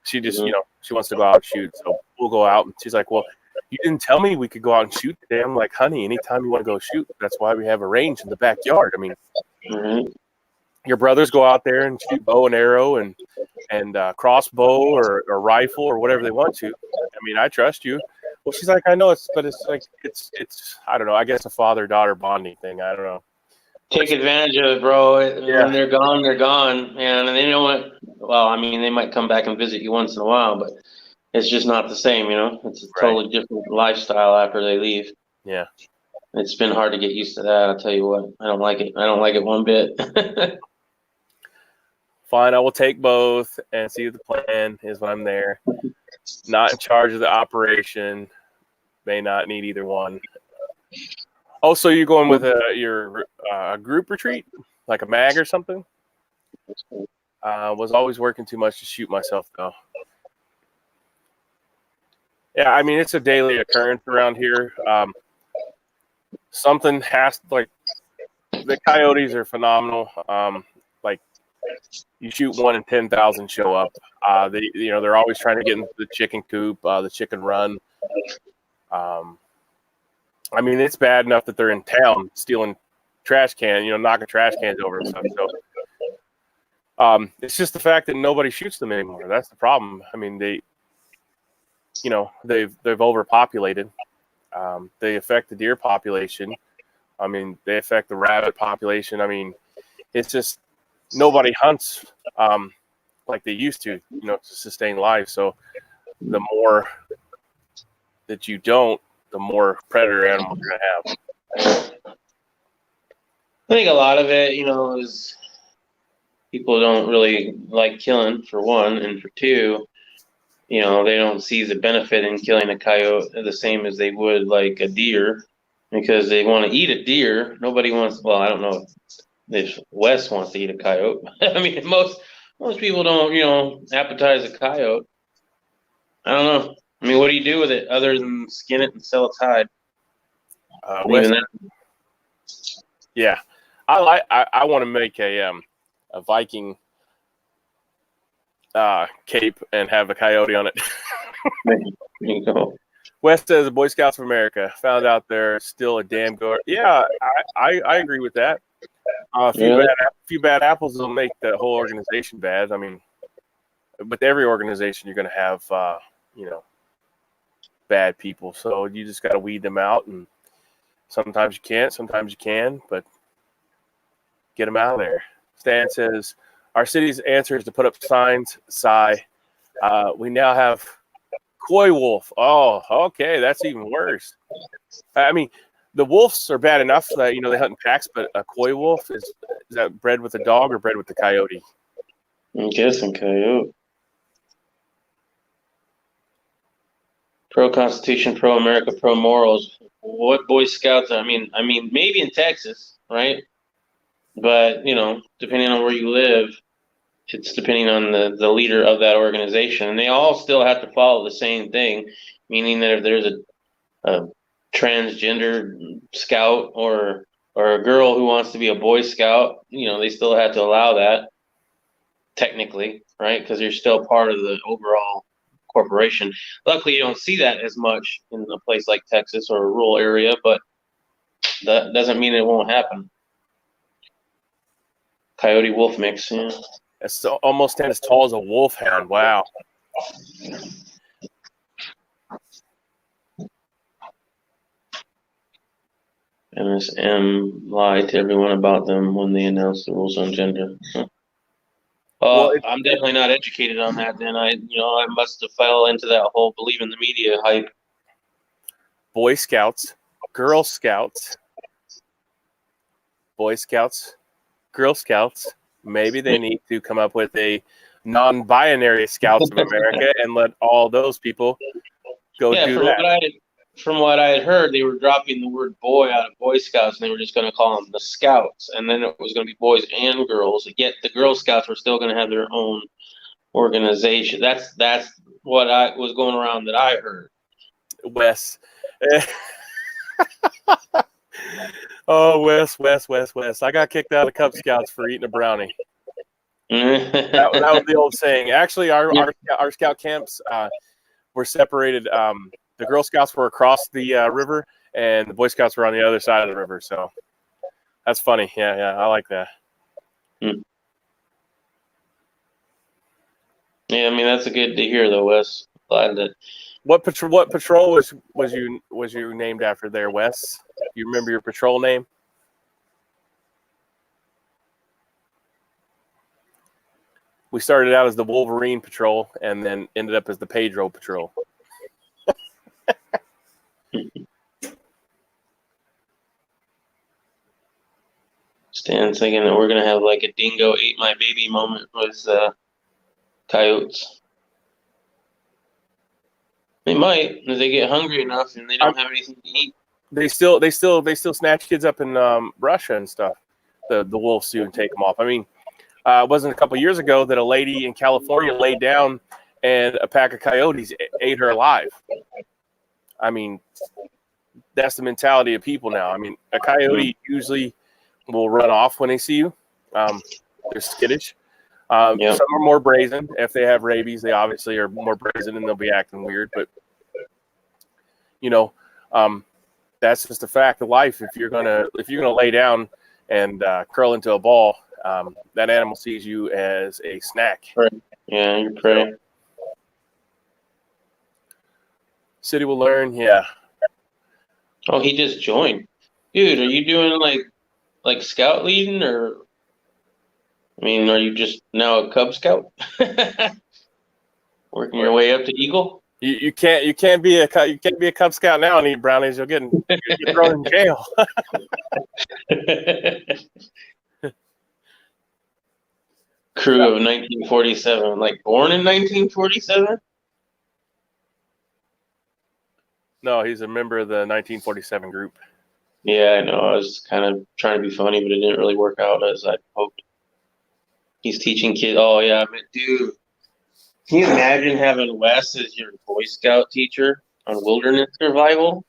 she just she wants to go out and shoot. So we'll go out, and she's like, well, you didn't tell me we could go out and shoot today. I'm like, honey, anytime you want to go shoot, that's why we have a range in the backyard. I mean, your brothers go out there and shoot bow and arrow and crossbow or rifle or whatever they want to. I mean, I trust you. Well, she's like, I know it's like it's I don't know. I guess a father-daughter bonding thing. I don't know. Take advantage of it, bro. When they're gone, they're gone, and they know what. Well, I mean, they might come back and visit you once in a while, but it's just not the same, It's a totally different lifestyle after they leave. Yeah. It's been hard to get used to that. I'll tell you what. I don't like it. I don't like it one bit. Fine, I will take both and see what the plan is when I'm there. Not in charge of the operation. May not need either one. Oh, so you're going with your group retreat, like a mag or something? Was always working too much to shoot myself, though. Yeah, I mean, it's a daily occurrence around here. Something has, like, the coyotes are phenomenal. Like, you shoot 1 in 10,000 show up. They're always trying to get into the chicken coop, the chicken run. I mean, it's bad enough that they're in town stealing trash cans, knocking trash cans over and stuff. So it's just the fact that nobody shoots them anymore. That's the problem. I mean, they've overpopulated. They affect the deer population. I mean, they affect the rabbit population. I mean, it's just nobody hunts like they used to, to sustain life. So the more that you don't, the more predator animals you're going to have. I think a lot of it, is people don't really like killing, for one, and for two, they don't see the benefit in killing a coyote the same as they would like a deer, because they want to eat a deer. Nobody wants. Well, I don't know if Wes wants to eat a coyote. I mean, most people don't, appetize a coyote. I don't know. I mean, what do you do with it other than skin it and sell its hide? Yeah, I want to make a Viking cape and have a coyote on it. There you go. West says Boy Scouts of America found out they're still a damn good. Yeah, I agree with that. A few bad apples will make the whole organization bad. I mean, with every organization, you're going to have bad people. So you just got to weed them out, and sometimes you can't, sometimes you can, but get them out of there. Stan says, our city's answer is to put up signs. Sigh. We now have coy wolf. Oh, okay, that's even worse. I mean, the wolves are bad enough that they hunt in packs, but a coy wolf is that bred with a dog or bred with the coyote? I'm guessing coyote. Pro-Constitution, pro-America, pro-morals. What Boy Scouts? I mean, maybe in Texas, right? But depending on where you live, it's depending on the leader of that organization, and they all still have to follow the same thing. Meaning that if there's a transgender scout or a girl who wants to be a Boy Scout, they still have to allow that technically, right? Because you're still part of the overall corporation. Luckily, you don't see that as much in a place like Texas or a rural area, but that doesn't mean it won't happen. Coyote wolf mix, yeah. It's almost as tall as a wolfhound. Wow. MSM lied to everyone about them when they announced the rules on gender. Well, I'm definitely not educated on that. Then I must have fell into that whole believe in the media hype. Boy Scouts, Girl Scouts, Boy Scouts, Girl Scouts. Maybe they need to come up with a non-binary Scouts of America and let all those people go do that. From what I had heard, they were dropping the word boy out of Boy Scouts, and they were just going to call them the Scouts. And then it was going to be boys and girls. Yet the Girl Scouts were still going to have their own organization. That's what I was going around that I heard. Wes. Oh, Wes. I got kicked out of Cub Scouts for eating a brownie. That was the old saying. Actually, our scout camps were separated. The Girl Scouts were across the river, and the Boy Scouts were on the other side of the river. So that's funny. Yeah, I like that. Yeah, I mean that's a good to hear though, Wes. Glad that. What patrol was you named after there, Wes? You remember your patrol name? We started out as the Wolverine Patrol and then ended up as the Pedro Patrol. Stan's thinking that we're gonna have like a dingo ate my baby moment with coyotes. They might if they get hungry enough and they don't have anything to eat. They still snatch kids up in Russia and stuff. The wolves do and take them off. I mean, it wasn't a couple years ago that a lady in California laid down and a pack of coyotes ate her alive. I mean, that's the mentality of people now. I mean, a coyote usually will run off when they see you. They're skittish. Some are more brazen. If they have rabies, they obviously are more brazen and they'll be acting weird. But, that's just a fact of life. If you're gonna lay down and curl into a ball, that animal sees you as a snack. Right. Yeah, you're prey. City will learn. Yeah. Oh, he just joined, dude. Are you doing like scout leading, or I mean, are you just now a Cub Scout, working your way up to Eagle? You can't be a Cub Scout now and eat brownies. You'll get thrown in jail. Crew of 1947, like born in 1947. No, he's a member of the 1947 group. Yeah, I know. I was kind of trying to be funny, but it didn't really work out as I hoped. He's teaching kids. Oh yeah, I mean, dude. Can you imagine having Wes as your Boy Scout teacher on wilderness survival?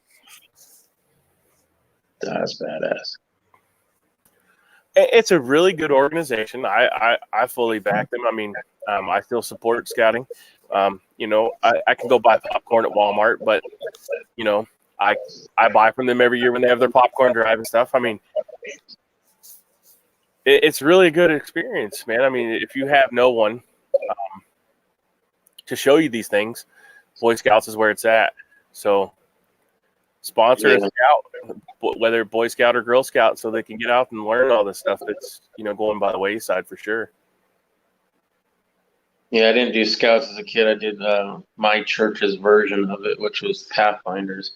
That's badass. It's a really good organization. I fully back them. I mean, I still support scouting. I can go buy popcorn at Walmart, but I buy from them every year when they have their popcorn drive and stuff. I mean, it's really a good experience, man. I mean, if you have no one to show you these things, Boy Scouts is where it's at. So sponsor a scout, whether Boy Scout or Girl Scout, so they can get out and learn all this stuff that's going by the wayside for sure. Yeah, I didn't do Scouts as a kid. I did my church's version of it, which was Pathfinders,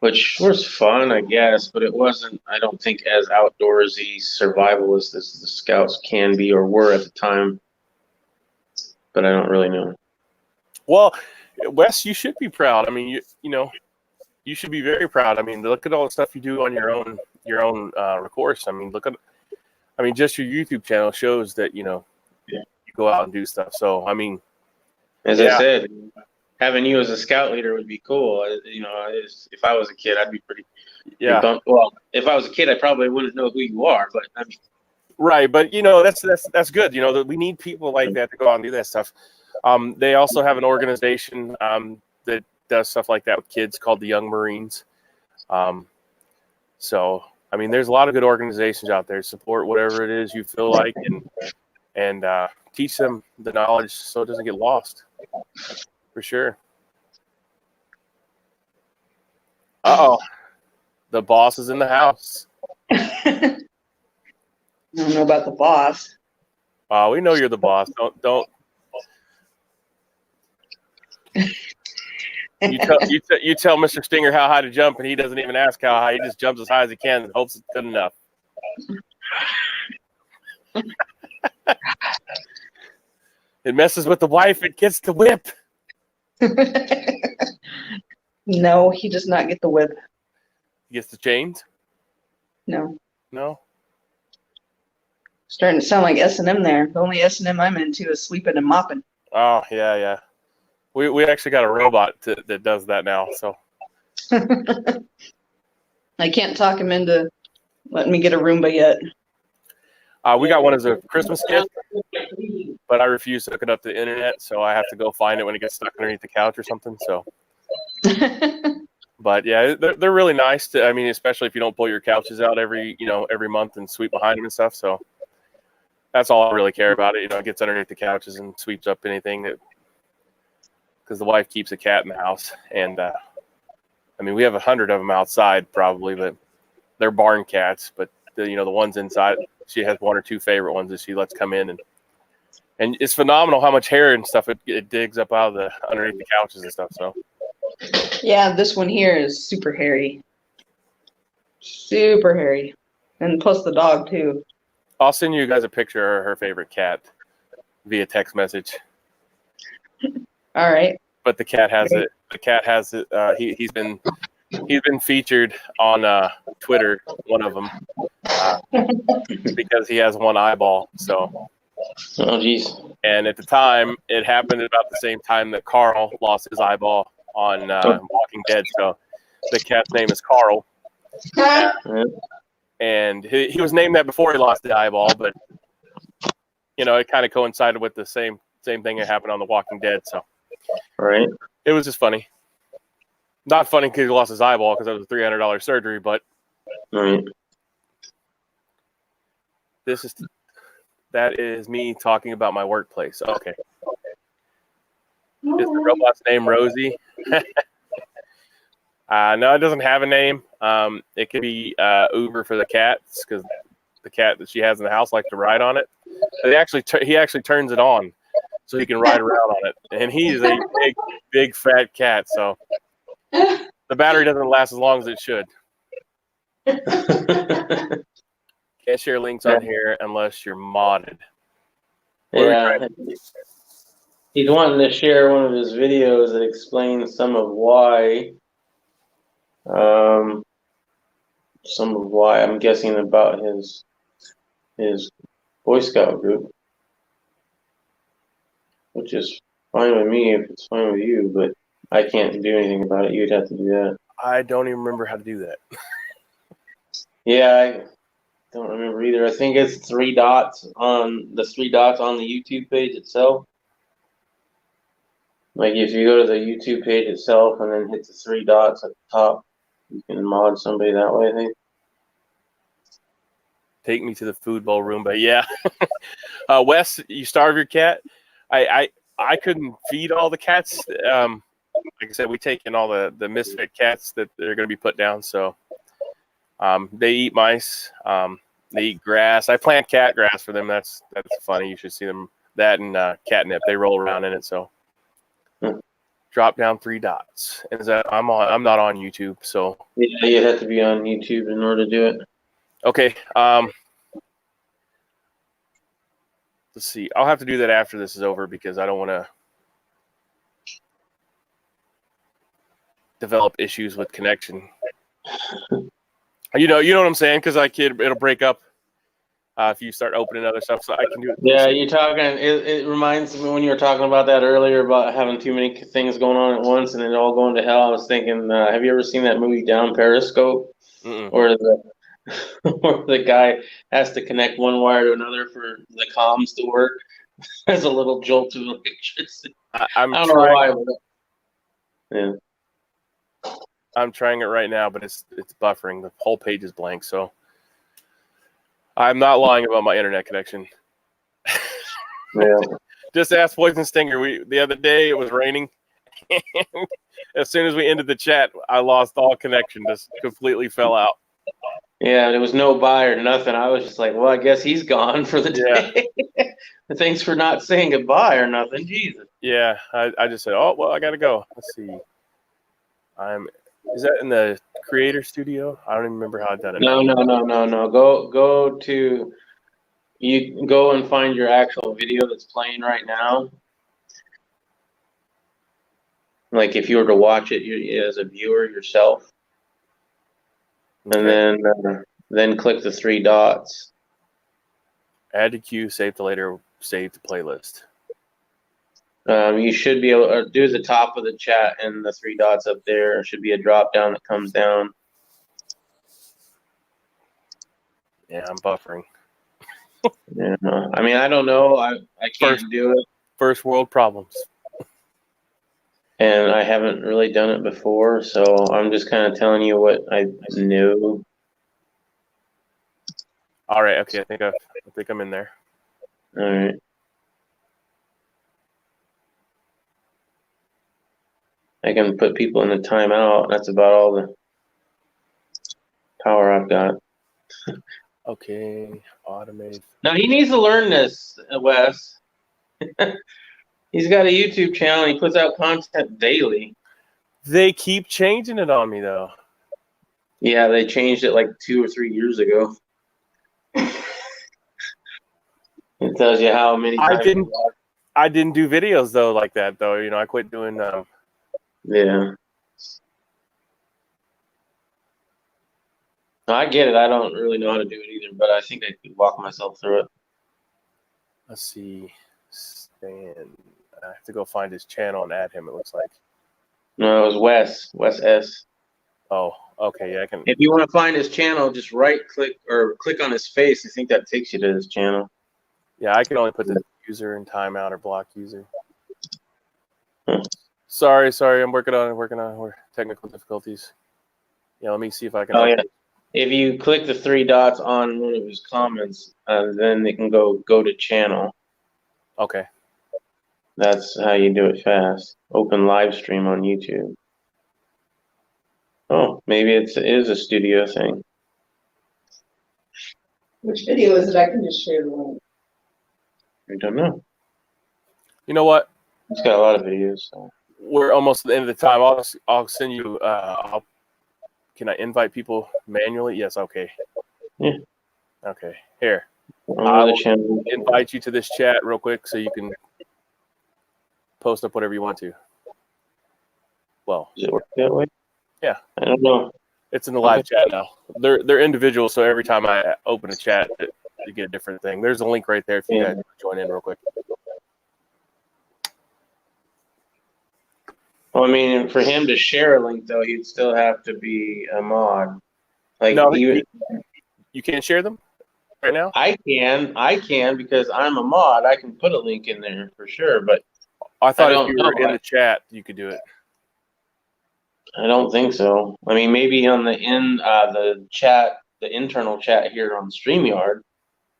which was fun, I guess, but it wasn't, I don't think, as outdoorsy survivalist as the Scouts can be or were at the time. But I don't really know. Well, Wes, you should be proud. I mean, you should be very proud. I mean, look at all the stuff you do on your own course. I mean, just your YouTube channel shows that you go out and do stuff. So, I mean, as I said, having you as a scout leader would be cool. If I was a kid, I'd be pretty bummed. Well, if I was a kid, I probably wouldn't know who you are, but I mean, right. But that's good. That we need people like that to go out and do that stuff. They also have an organization that does stuff like that with kids called the Young Marines. So, I mean, there's a lot of good organizations out there. Support whatever it is you feel like, and teach them the knowledge so it doesn't get lost. For sure. The boss is in the house. I don't know about the boss. We know you're the boss. Don't. You tell Mr. Stinger how high to jump, and he doesn't even ask how high. He just jumps as high as he can and hopes it's good enough. It messes with the wife. It gets the whip. No, he does not get the whip. He gets the chains? No. Starting to sound like S&M there. The only S&M I'm into is sweeping and mopping. Oh, yeah. We actually got a robot that does that now. So I can't talk him into letting me get a Roomba yet. we got one as a Christmas gift, but I refuse to hook it up to the internet, so I have to go find it when it gets stuck underneath the couch or something. So, but yeah, they're really nice. I mean, especially if you don't pull your couches out every month and sweep behind them and stuff. So that's all I really care about it. It gets underneath the couches and sweeps up anything because the wife keeps a cat in the house, and I mean, we have 100 of them outside probably, but they're barn cats. But the ones inside, she has one or two favorite ones that she lets come in, and it's phenomenal how much hair and stuff it digs up out of the underneath the couches and stuff. So Yeah, this one here is super hairy. Super hairy. And plus the dog too. I'll send you guys a picture of her favorite cat via text message. All right. But the cat has it. The cat has it. He's been featured on Twitter, one of them, because he has one eyeball. So. Oh, geez. And at the time, it happened about the same time that Carl lost his eyeball on Walking Dead. So the cat's name is Carl. And he was named that before he lost the eyeball, but it kind of coincided with the same thing that happened on The Walking Dead. So right, it was just funny. Not funny because he lost his eyeball because it was a $300 surgery, but right. That is me talking about my workplace. Okay. Is the robot's name Rosie? No, it doesn't have a name. It could be Uber for the cats because the cat that she has in the house likes to ride on it. But he actually turns it on so he can ride around on it. And he's a big fat cat, so the battery doesn't last as long as it should. Can't share links on here unless you're modded. Yeah. He's wanting to share one of his videos that explains some of why I'm guessing about his Boy Scout group, which is fine with me if it's fine with you, but I can't do anything about it. You'd have to do that. I don't even remember how to do that. Yeah, I don't remember either. I think it's the 3 dots on the YouTube page itself. Like if you go to the YouTube page itself and then hit the 3 dots at the top, you can mod somebody that way, I think. Take me to the food bowl room, but yeah. Wes, you starve your cat. I couldn't feed all the cats. Like I said, we take in all the misfit cats that are going to be put down. So they eat mice. They eat grass. I plant cat grass for them. That's funny. You should see them. That and catnip. They roll around in it. So drop down 3 dots. And I'm not on YouTube. So yeah, you have to be on YouTube in order to do it. Okay. Let's see. I'll have to do that after this is over because I don't want to develop issues with connection. You know what I'm saying? Because it'll break up if you start opening other stuff. So I can do it. Yeah, you're talking. It reminds me when you were talking about that earlier about having too many things going on at once and it all going to hell. I was thinking, have you ever seen that movie Down Periscope? Where the guy has to connect one wire to another for the comms to work? There's a little jolt of electricity. I don't know why. Yeah. I'm trying it right now, but it's buffering. The whole page is blank, so I'm not lying about my internet connection. Yeah. Just ask Poison Stinger. The other day it was raining. As soon as we ended the chat, I lost all connection. Just completely fell out. Yeah, there was no buy or nothing. I was just like, well, I guess he's gone for the day. Yeah. Thanks for not saying goodbye or nothing. Jesus. Yeah, I just said, oh, well, I got to go. Let's see. Is that in the creator studio? I don't even remember how I done it. No. You go and find your actual video that's playing right now. Like if you were to watch it as a viewer yourself. Okay. And then click the 3 dots. Add to queue, save to later, save to playlist. You should be able to do the top of the chat and the three dots up there. There should be a drop down that comes down. Yeah, I'm buffering. Yeah. I mean, I don't know. I can't do it. First world problems. And I haven't really done it before, so I'm just kind of telling you what I knew. All right. Okay. I think I'm in there. All right. I can put people in the timeout. That's about all the power I've got. Okay. Automate. Now he needs to learn this, Wes. He's got a YouTube channel. And he puts out content daily. They keep changing it on me though. Yeah, they changed it like 2 or 3 years ago. It tells you how many times. I didn't do videos though like that though. You know, I quit doing. Yeah. No, I get it. I don't really know how to do it either, but I think I could walk myself through it. Let's see. Stan. I have to go find his channel and add him. It looks like. No, it was Wes S. Oh, okay. Yeah, I can. If you want to find his channel, just right click or click on his face. I think that takes you to his channel. Yeah, I can only put the user in timeout or block user. Huh. Sorry. I'm working on technical difficulties. Yeah, let me see if I can. Oh yeah. If you click the three dots on one of his comments, then they can go to channel. Okay. That's how you do it fast. Open live stream on YouTube. Oh, maybe it is a studio thing. Which video is it? I can just share the link. I don't know. You know what? It's got a lot of videos. So. We're almost at the end of the time. I'll send you. Can I invite people manually? Yes. Okay. Yeah. Okay. Here. I'll invite you to this chat real quick so you can post up whatever you want to. Well, does it work that way? Yeah. I don't know. It's in the live chat now. They're individual, so every time I open a chat, you get a different thing. There's a link right there if you guys join in real quick. Well, I mean, for him to share a link though, he'd still have to be a mod. Like no, you can't share them right now. I can because I'm a mod. I can put a link in there for sure, but I thought if you were in the chat, you could do it. I don't think so. I mean, maybe on the the internal chat here on StreamYard,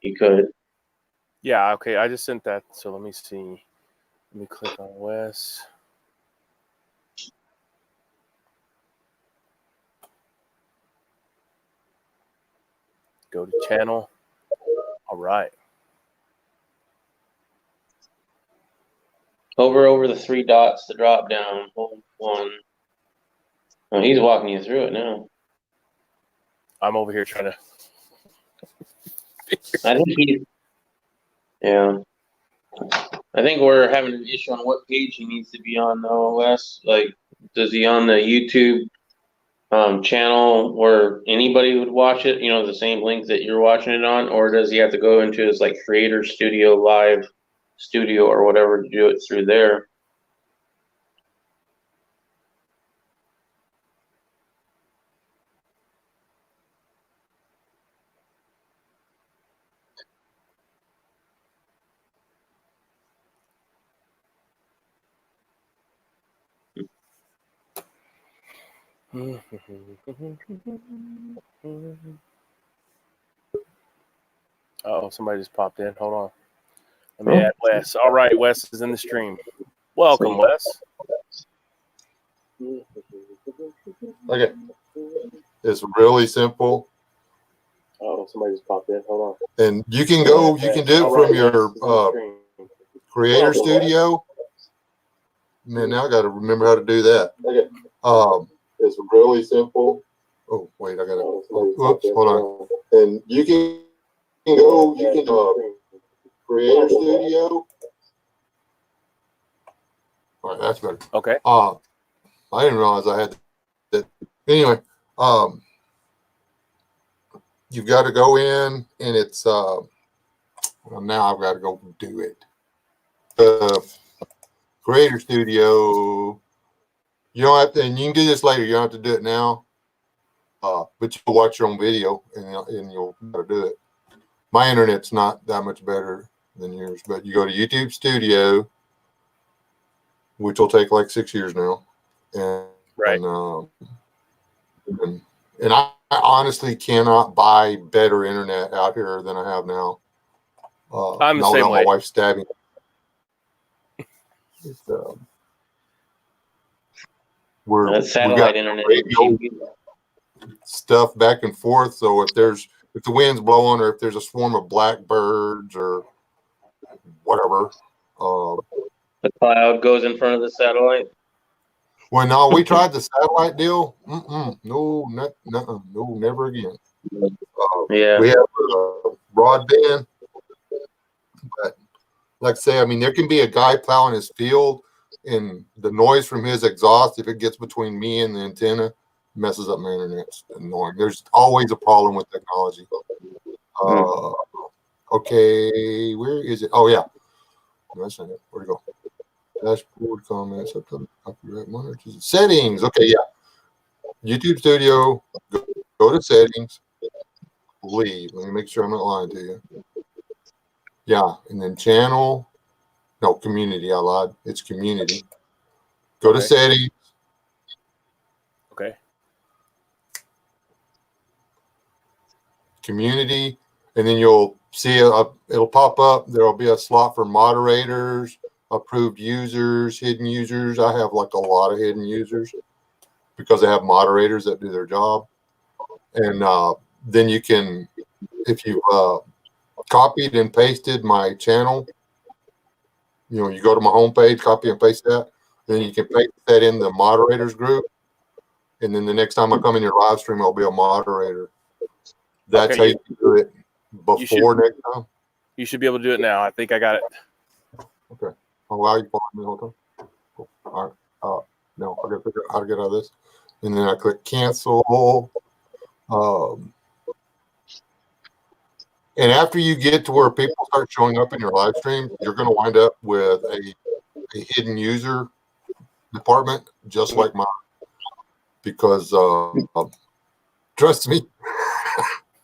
you could. Yeah, okay. I just sent that. So let me see. Let me click on Wes. Go to channel. All right. Over the three dots, the drop down, hold one. Oh, he's walking you through it now. I'm over here trying to. I think yeah. I think we're having an issue on what page he needs to be on though, Wes. Like, does he on the YouTube channel where anybody would watch it, you know, the same link that you're watching it on, or does he have to go into his like Creator Studio Live Studio or whatever to do it through there? Oh, somebody just popped in. Hold on. Let me add Wes. All right, Wes is in the stream. Welcome, Wes. Okay. It's really simple. Oh, somebody just popped in. Hold on. And you can do it from your Creator Studio. Man, now I got to remember how to do that. Okay. It's really simple. Oh, wait, I got to. Whoops, hold on. And you can Creator Studio. All right, that's better. Okay. I didn't realize I had that. Anyway, you've got to go in, and it's well, now I've got to go do it. Creator Studio. You don't have to, and you can do this later. You don't have to do it now. But you'll watch your own video and you'll know how to do it. My internet's not that much better than yours, but you go to YouTube Studio, which will take like 6 years now. And, Right. and I honestly cannot buy better internet out here than I have now. I'm the same way. My wife's stabbing. It's, That satellite internet is cheap. Stuff back and forth. So if the wind's blowing, or if there's a swarm of blackbirds or whatever, The cloud goes in front of the satellite. well, no, we tried the satellite deal. No, never again. Yeah. We have broadband, but like I say, I mean, there can be a guy plowing his field, and the noise from his exhaust, if it gets between me and the antenna, messes up my internet. It's annoying. There's always a problem with technology. Okay, where is it? Oh yeah, no, that's not it. Where'd it go? Dashboard comments up to copyright monitors. Settings. Okay, yeah. YouTube Studio. Go to settings. Leave. Let me make sure I'm not lying to you. Yeah, and then channel. No, community. I lied. It's community. Go to settings. Okay. Community, and then you'll see it'll pop up. There'll be a slot for moderators, approved users, hidden users. I have like a lot of hidden users because I have moderators that do their job. And then you can, if you copied and pasted my channel, you go to my homepage, copy and paste that, then you can paste that in the moderators group. And then the next time I come in your live stream, I'll be a moderator. That's how you do it before next time. You should be able to do it now. I think I got it. Okay. Oh, wow, you following me the whole time? Cool. All right. No, I got to figure out how to get out of this. And then I click cancel. And after you get to where people start showing up in your live stream, you're going to wind up with a hidden user department, just like mine. Because trust me,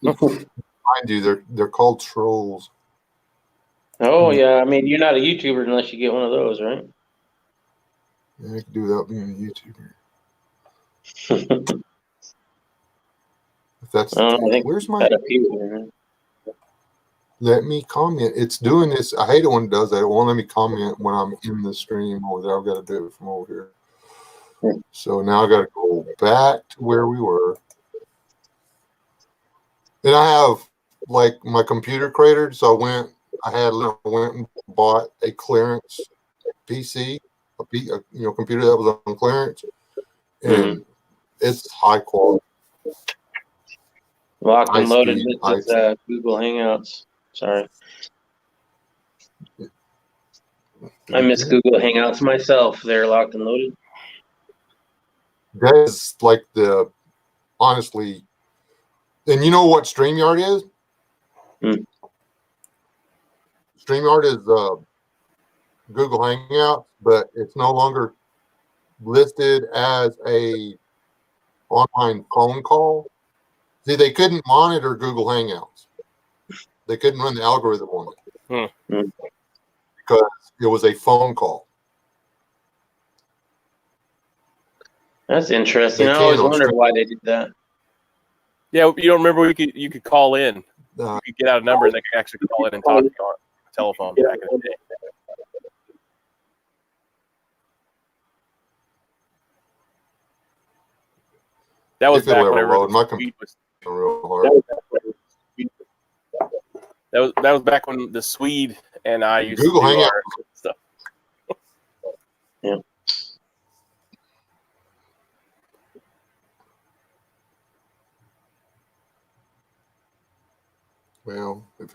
mind you, they're called trolls. Oh yeah, I mean you're not a YouTuber unless you get one of those, right? Yeah, I can do without being a YouTuber. If that's where's my? Let me comment. It's doing this. I hate it when it does that. It won't let me comment when I'm in the stream over there. I've got to do it from over here. So now I got to go back to where we were. And I have like my computer cratered. So I went and bought a clearance PC, a computer that was on clearance, and it's high quality. Locked and loaded with Google Hangouts. Sorry. I miss Google Hangouts myself. They're locked and loaded. That's like honestly, and you know what StreamYard is? StreamYard is Google Hangouts, but it's no longer listed as a online phone call. See, they couldn't monitor Google Hangouts. They couldn't run the algorithm on it because it was a phone call. That's interesting. I always wondered why they did that. Yeah, you don't remember you could call in. You could get out a number and they could actually call in and talk to you on the telephone back in the day. That was back whenever the speed was real hard. That was back when the Swede and I used Google to do Hangouts. our stuff. Yeah. Well, if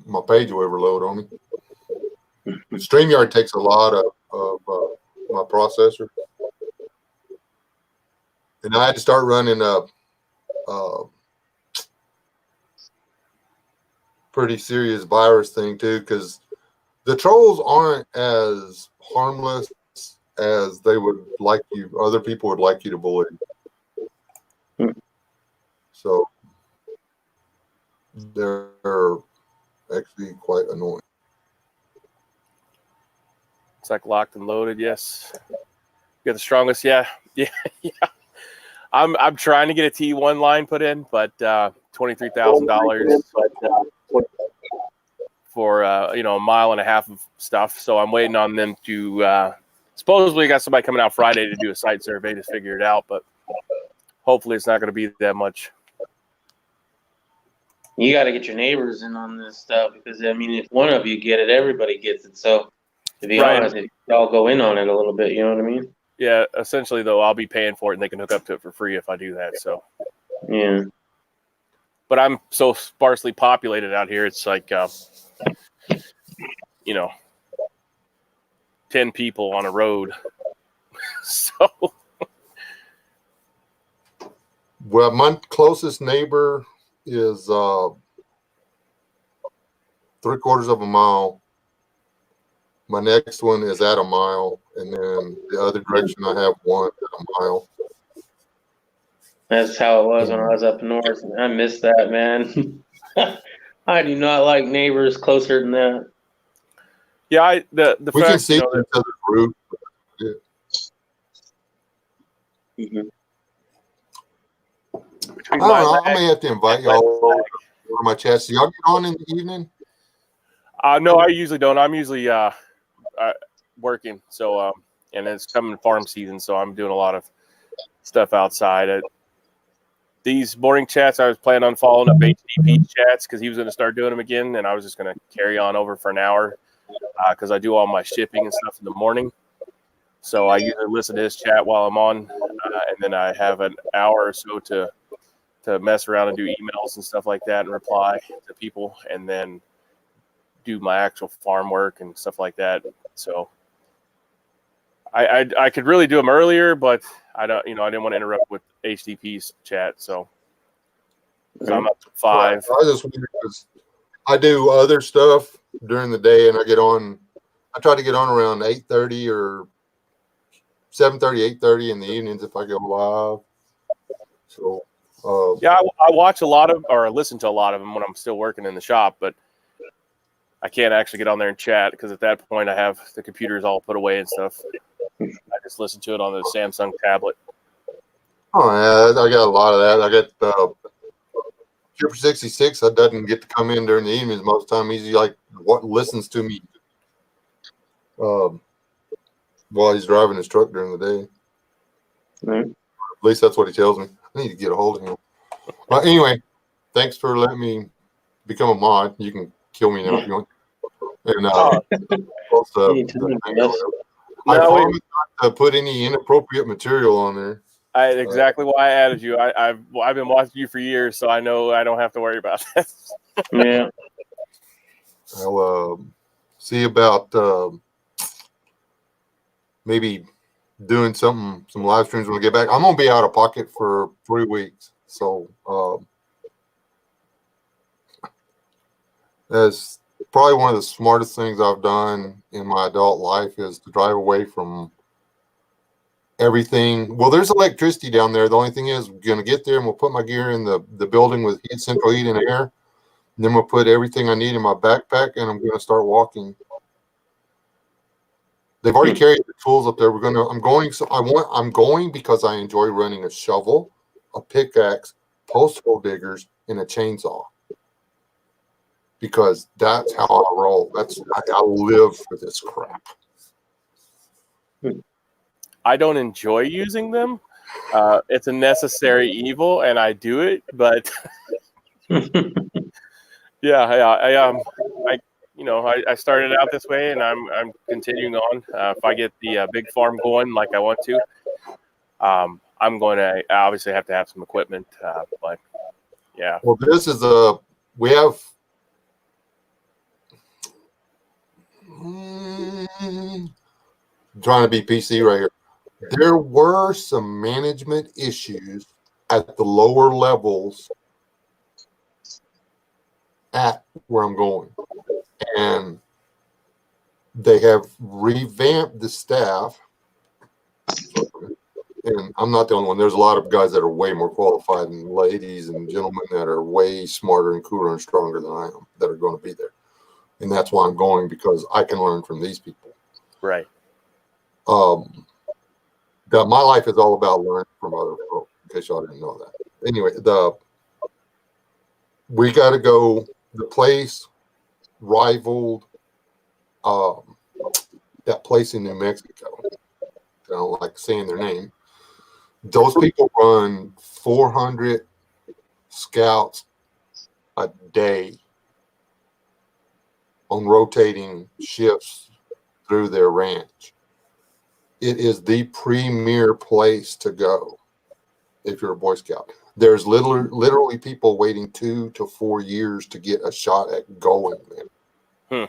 my page will ever load on me. StreamYard takes a lot of my processor. And I had to start running a pretty serious virus thing too, because The trolls aren't as harmless as they would like you. Other people would like you to believe. So they're actually quite annoying. It's like locked and loaded. Yes. You're the strongest. Yeah. Yeah. I'm trying to get a T1 line put in, but $23,000 for a mile and a half of stuff. So I'm waiting on them to supposedly got somebody coming out Friday to do a site survey to figure it out, but hopefully it's not going to be that much. You got to get your neighbors in on this stuff because I mean, if one of you get it, everybody gets it. So to be honest, if you all go in on it a little bit, you know what I mean? Yeah, essentially though, I'll be paying for it, and they can hook up to it for free if I do that. So, yeah. But I'm so sparsely populated out here. It's like, 10 people on a road. So, well, my closest neighbor is 3/4 of a mile. My next one is at a mile, and then the other direction I have one at a mile. That's how it was when I was up north. I miss that, man. I do not like neighbors closer than that. yeah, We can see each other's roof. Mm-hmm. I don't know. I may have to invite y'all over to my chats. Do y'all get on in the evening? No, I usually don't. I'm usually working. So, and it's coming farm season, so I'm doing a lot of stuff outside. These morning chats, I was planning on following up HDP chats because he was going to start doing them again, and I was just going to carry on over for an hour because I do all my shipping and stuff in the morning. So I usually listen to his chat while I'm on, and then I have an hour or so to mess around and do emails and stuff like that and reply to people, and then do my actual farm work and stuff like that. So I could really do them earlier, but I don't, I didn't want to interrupt with HDP's chat. So I'm up to 5. I just wondered because I do other stuff during the day, and I try to get on around 8:30 or 7:30, 8:30 in the evenings if I go live. So yeah, I watch a lot of, or listen to a lot of them when I'm still working in the shop, but I can't actually get on there and chat because at that point I have the computers all put away and stuff. I just listen to it on the Samsung tablet. Oh yeah, I got a lot of that. I got Trooper 66. That doesn't get to come in during the evenings most of the time. He's like what listens to me while he's driving his truck during the day. Mm-hmm. At least that's what he tells me. I need to get a hold of him. But anyway, thanks for letting me become a mod. You can kill me now if you want. And also, I promise not to put any inappropriate material on there. Exactly why I added you. I've been watching you for years, so I know I don't have to worry about that. Yeah. I'll see about maybe doing some live streams when I get back. I'm gonna be out of pocket for 3 weeks, so that's probably one of the smartest things I've done in my adult life is to drive away from everything. Well, there's electricity down there. The only thing is, I'm gonna get there and we'll put my gear in the building with central heat and air. And then we'll put everything I need in my backpack, and I'm gonna start walking. They've already carried the tools up there. I'm going because I enjoy running a shovel, a pickaxe, post hole diggers, and a chainsaw. Because that's how I roll. I live for this crap. I don't enjoy using them. It's a necessary evil, and I do it. But yeah, I started out this way, and I'm continuing on. If I get the big farm going like I want to, I'm going to obviously have to have some equipment. But yeah. Well, this is we have. Trying to be PC right here. There were some management issues at the lower levels at where I'm going. And They have revamped the staff. And I'm not the only one. There's a lot of guys that are way more qualified, and ladies and gentlemen that are way smarter and cooler and stronger than I am that are going to be there. And that's why I'm going, because I can learn from these people. Right. That my life is all about learning from other folk, in case y'all didn't know that. Anyway, we got to go. The place rivaled that place in New Mexico. I don't like saying their name. Those people run 400 scouts a day on rotating shifts through their ranch. It is the premier place to go if you're a Boy Scout. There's literally people waiting 2 to 4 years to get a shot at going there.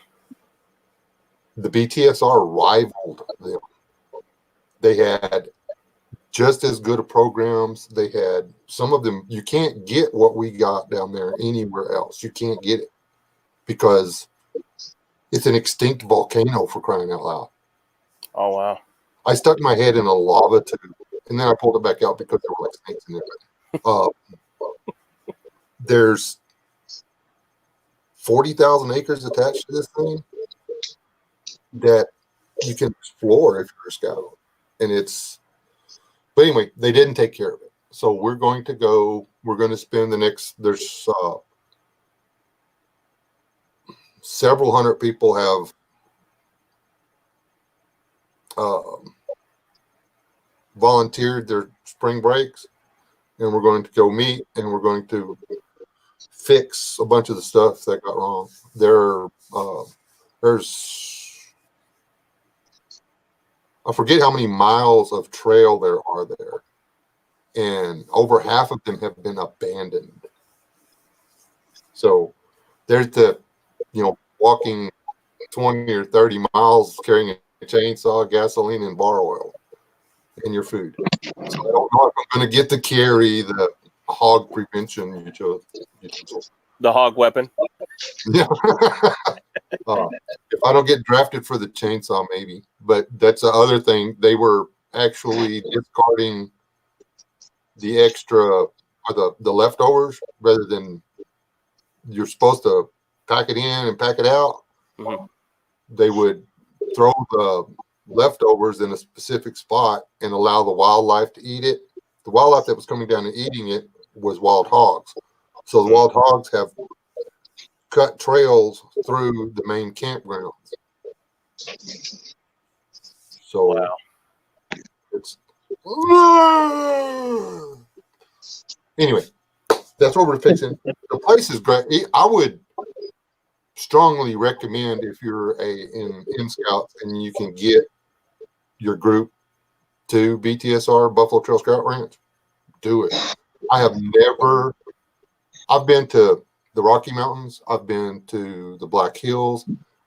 The BTSR rivaled them. They had just as good of programs. They had some of them. You can't get what we got down there anywhere else. You can't get it because it's an extinct volcano, for crying out loud. Oh, wow. I stuck my head in a lava tube, and then I pulled it back out because there were like snakes in it. There's 40,000 acres attached to this thing that you can explore if you're a scout. And but anyway, they didn't take care of it. So we're going to go, we're going to spend there's several hundred people have volunteered their spring breaks, and we're going to go meet, and we're going to fix a bunch of the stuff that got wrong. There's I forget how many miles of trail there are there, and over half of them have been abandoned. So there's walking 20 or 30 miles carrying a chainsaw, gasoline, and bar oil in your food. So I don't know if I'm going to get to carry the hog prevention utensils. The hog weapon. Yeah. If I don't get drafted for the chainsaw, maybe. But that's the other thing. They were actually discarding the extra or the leftovers rather than you're supposed to pack it in and pack it out. Mm-hmm. They would throw the leftovers in a specific spot and allow the wildlife to eat it. The wildlife that was coming down and eating it was wild hogs. So the wild hogs have cut trails through the main campgrounds. So wow. It's anyway, that's what we're fixing. The place is great. I would strongly recommend, if you're in Scouts and you can get your group to BTSR, Buffalo Trail Scout Ranch, do it. I've been to the Rocky Mountains. I've been to the Black Hills.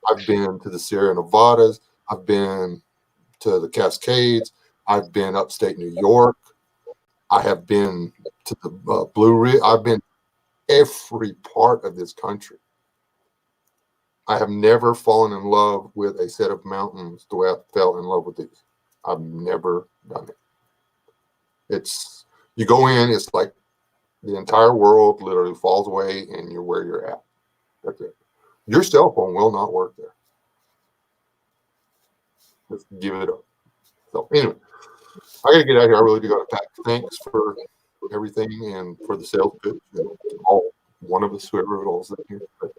I've been to the Sierra Nevadas. I've been to the Cascades. I've been upstate New York. I have been to the Blue Ridge. I've been every part of this country. I have never fallen in love with a set of mountains the way I fell in love with these. I've never done it. You go in, it's like the entire world literally falls away and you're where you're at. That's it. Your cell phone will not work there. Just give it up. So anyway, I got to get out here. I really do got to pack. Thanks for everything and for the sales pitch and all one of us, whoever it is here. But,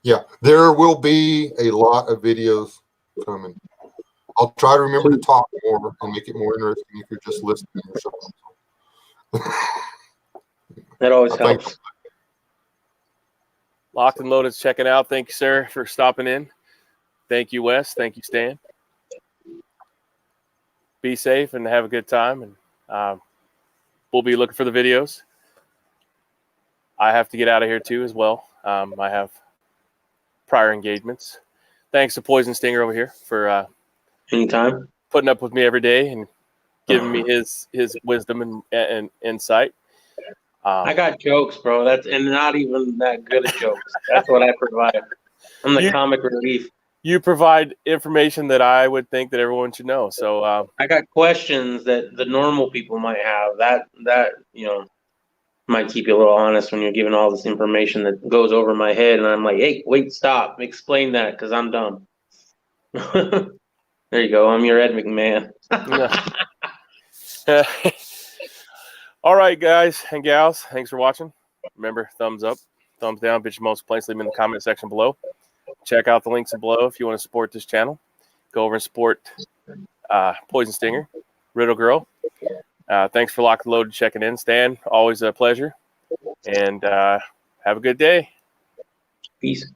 yeah, there will be a lot of videos coming. I'll try to remember to talk more and make it more interesting if you're just listening or something. That always helps. Locked and Loaded's checking out. Thank you, sir, for stopping in. Thank you, Wes. Thank you, Stan. Be safe and have a good time. And we'll be looking for the videos. I have to get out of here, too, as well. I have prior engagements. Thanks to Poison Stinger over here for anytime putting up with me every day and giving me his wisdom and insight. I got jokes, bro. And not even that good of jokes. That's what I provide. I'm the comic relief. You provide information that I would think that everyone should know. So I got questions that the normal people might have. That might keep you a little honest when you're giving all this information that goes over my head, and I'm like, hey, wait, stop, explain that, because I'm dumb. There you go. I'm your Ed McMahon. all right, guys and gals, thanks for watching. Remember, thumbs up, thumbs down, bitch most plain, leave them in the comment section below. Check out the links below if you want to support this channel. Go over and support Poison Stinger, Riddle Girl. Thanks for Lock and Load checking in. Stan, always a pleasure. And have a good day. Peace.